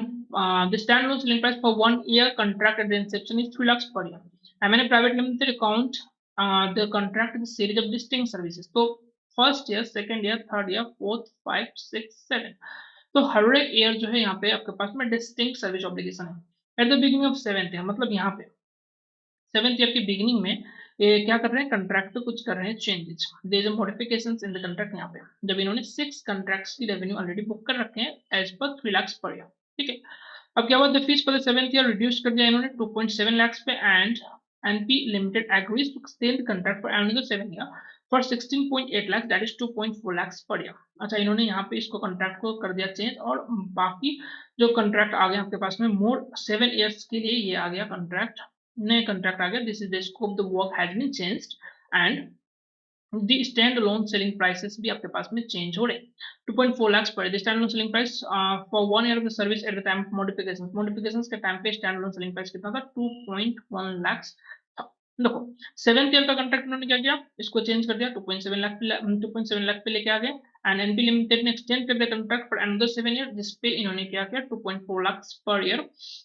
the standalone selling price for 1 year contract at the inception is 3 lakhs per year. M&A Private Limited account the contract with a series of distinct services. तो first year, second year, third year, fourth, 5, 6, 7, तो हर एक year जो है यहाँ पे आपके पास में डिस्टिंक्ट सर्विस ऑब्लिगेशन है। At the beginning of 7th year, मतलब यहाँ पे 7th ईयर की बिगिनिंग में ये क्या कर रहे हैं, कंट्रैक्ट पे कुछ कर रहे हैं changes, there is modifications in the contract. यहाँ पे जब इन्होंने 6 कॉन्ट्रैक्ट्स की रेवेन्यू ऑलरेडी बुक कर रखे हैं as per 3 lakh per year. ठीक है, अब क्या हुआ, the fees for the 7th year reduce कर दिया इन्होंने 2.7 लाख पे, and NP limited agrees to extend the contract for another 7 year for 16.8 lakh, that is 2.4 lakh per year. अच्छा, इन्होंने यहाँ पे इसको कॉन्ट्रैक्ट को कर दिया चेंज, और बाकी जो कॉन्ट्रैक्ट आ गया आपके पास में मोर 7 ईयर्स के लिए ये आ गया कॉन्ट्रैक्ट, नए कॉन्ट्रैक्ट आ गया। This is the scope the work has been changed, and the stand alone selling prices भी आपके पास में चेंज हो रहे हैं। 2.4 लाख पर the stand alone selling price for 1 year of the service at the time of modifications के time पे स्टैंड अलोन सेलिंग प्राइस कितना था, 2.1 लाख था। देखो 7th ईयर का कॉन्ट्रैक्ट उन्होंने क्या किया, इसको चेंज कर दिया 2.7 लाख पे, 2.7 लाख पे लेके आ गए, एंड एनपी लिमिटेड ने एक्सटेंड कर दिया कॉन्ट्रैक्ट फॉर अनदर 7 ईयर, जिसपे इन्होंने क्या किया 2.4 लाख पर ईयर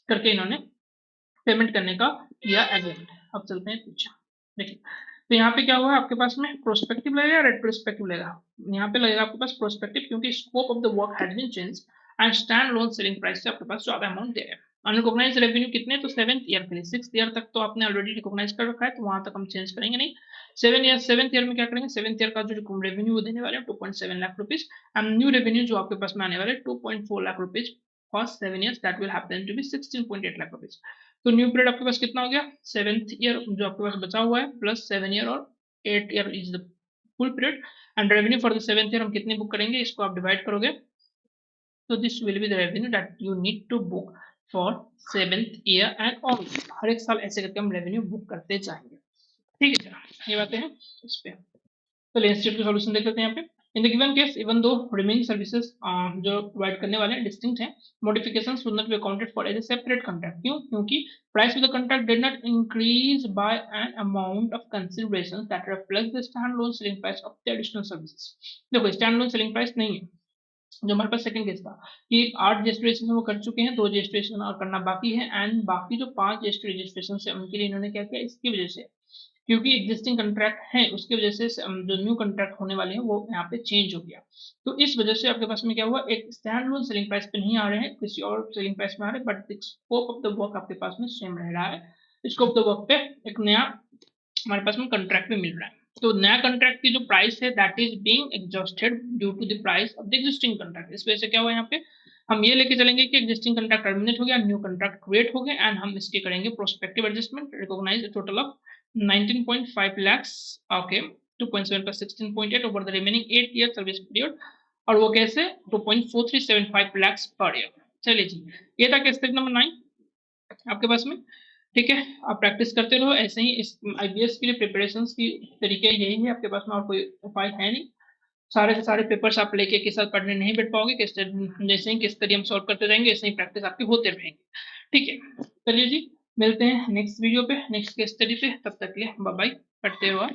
करके इन्होंने पेमेंट करने का किया एग्रीमेंट। अब चलते हैं पीछे, देखिए तो यहाँ पे क्या हुआ आपके पास में, प्रोस्पेक्टिव लगेगा या रेट्रोस्पेक्टिव लगेगा। यहाँ पे लगेगा आपके पास प्रोस्पेक्टिव, क्योंकि scope of the work has been change and stand alone selling price से आपके पास ज्यादा अमाउंट दे रहे हैं। अनरिकॉग्नाइज्ड रेवेन्यू कितने, तो 7th ईयर के लिए, 6th ईयर तक तो आपने ऑलरेडी रिकॉग्नाइज कर रखा है, तो वहां तक हम चेंज करेंगे नहीं। 7th ईयर में क्या करेंगे, 7th ईयर का जो रेवेन्यू वो देने वाले हैं 2.7 lakh rupees, and new revenue जो आपके पास में आने वाले 2.4 lakh rupees first 7 years, that will happen to be 16.8 lakh rupees. तो न्यू पीरियड आपके पास कितना हो गया, 7th ईयर जो आपके पास बचा हुआ है प्लस 7 ईयर, और 8 year is the full period, and revenue for the 7th year हम कितनी बुक करेंगे, इसको आप डिवाइड करोगे, तो this will be the revenue that you need to book for 7th year and on. हर एक साल ऐसे करके हम रेवेन्यू बुक करते जाएंगे। ठीक है, ये बातें हैं इस पे। चलिए इंस्टीट्यूट का सॉल्यूशन देख लेते हैं यहाँ पे। In the given case even though remaining services जो प्रोवाइड करने वाले हैं डिस्टिंक्ट हैं, modifications should not be accounted for as a separate contract। क्यों? क्योंकि price of the contract did not increase by an amount of consideration that reflects the standalone selling price of the additional services। देखो standalone selling price नहीं है जो हमारे पास second case था कि 8 registration वो कर चुके हैं, 2 रजिस्ट्रेशन और करना बाकी है, एंड बाकी जो 5 रजिस्ट्रेशन है उनके लिए इन्होंने क्या किया, इसकी वजह से क्योंकि एग्जिस्टिंग कंट्रैक्ट है उसकी वजह से जो न्यू कंट्रैक्ट होने वाले हैं वो यहाँ पे चेंज हो गया। तो इस वजह से आपके पास में क्या हुआ, एक स्टैंड अलोन सेलिंग प्राइस पे नहीं आ रहे हैं, किसी और सेलिंग प्राइस में आ रहे हैं, but the scope of the work आपके पास में सेम रह रहा है। स्कोप ऑफ द वर्क पे एक नया हमारे पास में कंट्रैक्ट भी मिल रहा है। तो नया कंट्रैक्ट की जो प्राइस है that is being exhausted due to the price of the existing contract. इस वजह से क्या हुआ यहाँ पे, हम ये लेके चलेंगे कि एग्जिस्टिंग कंट्रैक्ट टर्मिनेट हो गया, न्यू कंट्रैक्ट क्रिएट हो गया, एंड हम इसके करेंगे prospective adjustment, recognize a total of 19.5 lakhs, okay, 2.7 plus 16.8 over the remaining 8-year service period, और वो कैसे 2.4375 lakhs per year। चलिए जी, ये था केस नंबर 9 आपके पास में। ठीक है, आप प्रैक्टिस करते रहो ऐसे ही। इस आईबीएस के लिए प्रिपरेशन की तरीके यही है आपके पास में, और कोई उपाय है नहीं। सारे से सारे पेपर्स आप लेके के साथ पढ़ने नहीं बैठ पाओगे, जैसे ही किस तरीके हम सॉल्व करते रहेंगे ऐसे ही प्रैक्टिस आपकी होते रहेंगे। ठीक है, चलिए जी, मिलते हैं नेक्स्ट वीडियो पे, नेक्स्ट केस स्टडी पे। तब तक के लिए बाय बाय, पढ़ते रहो।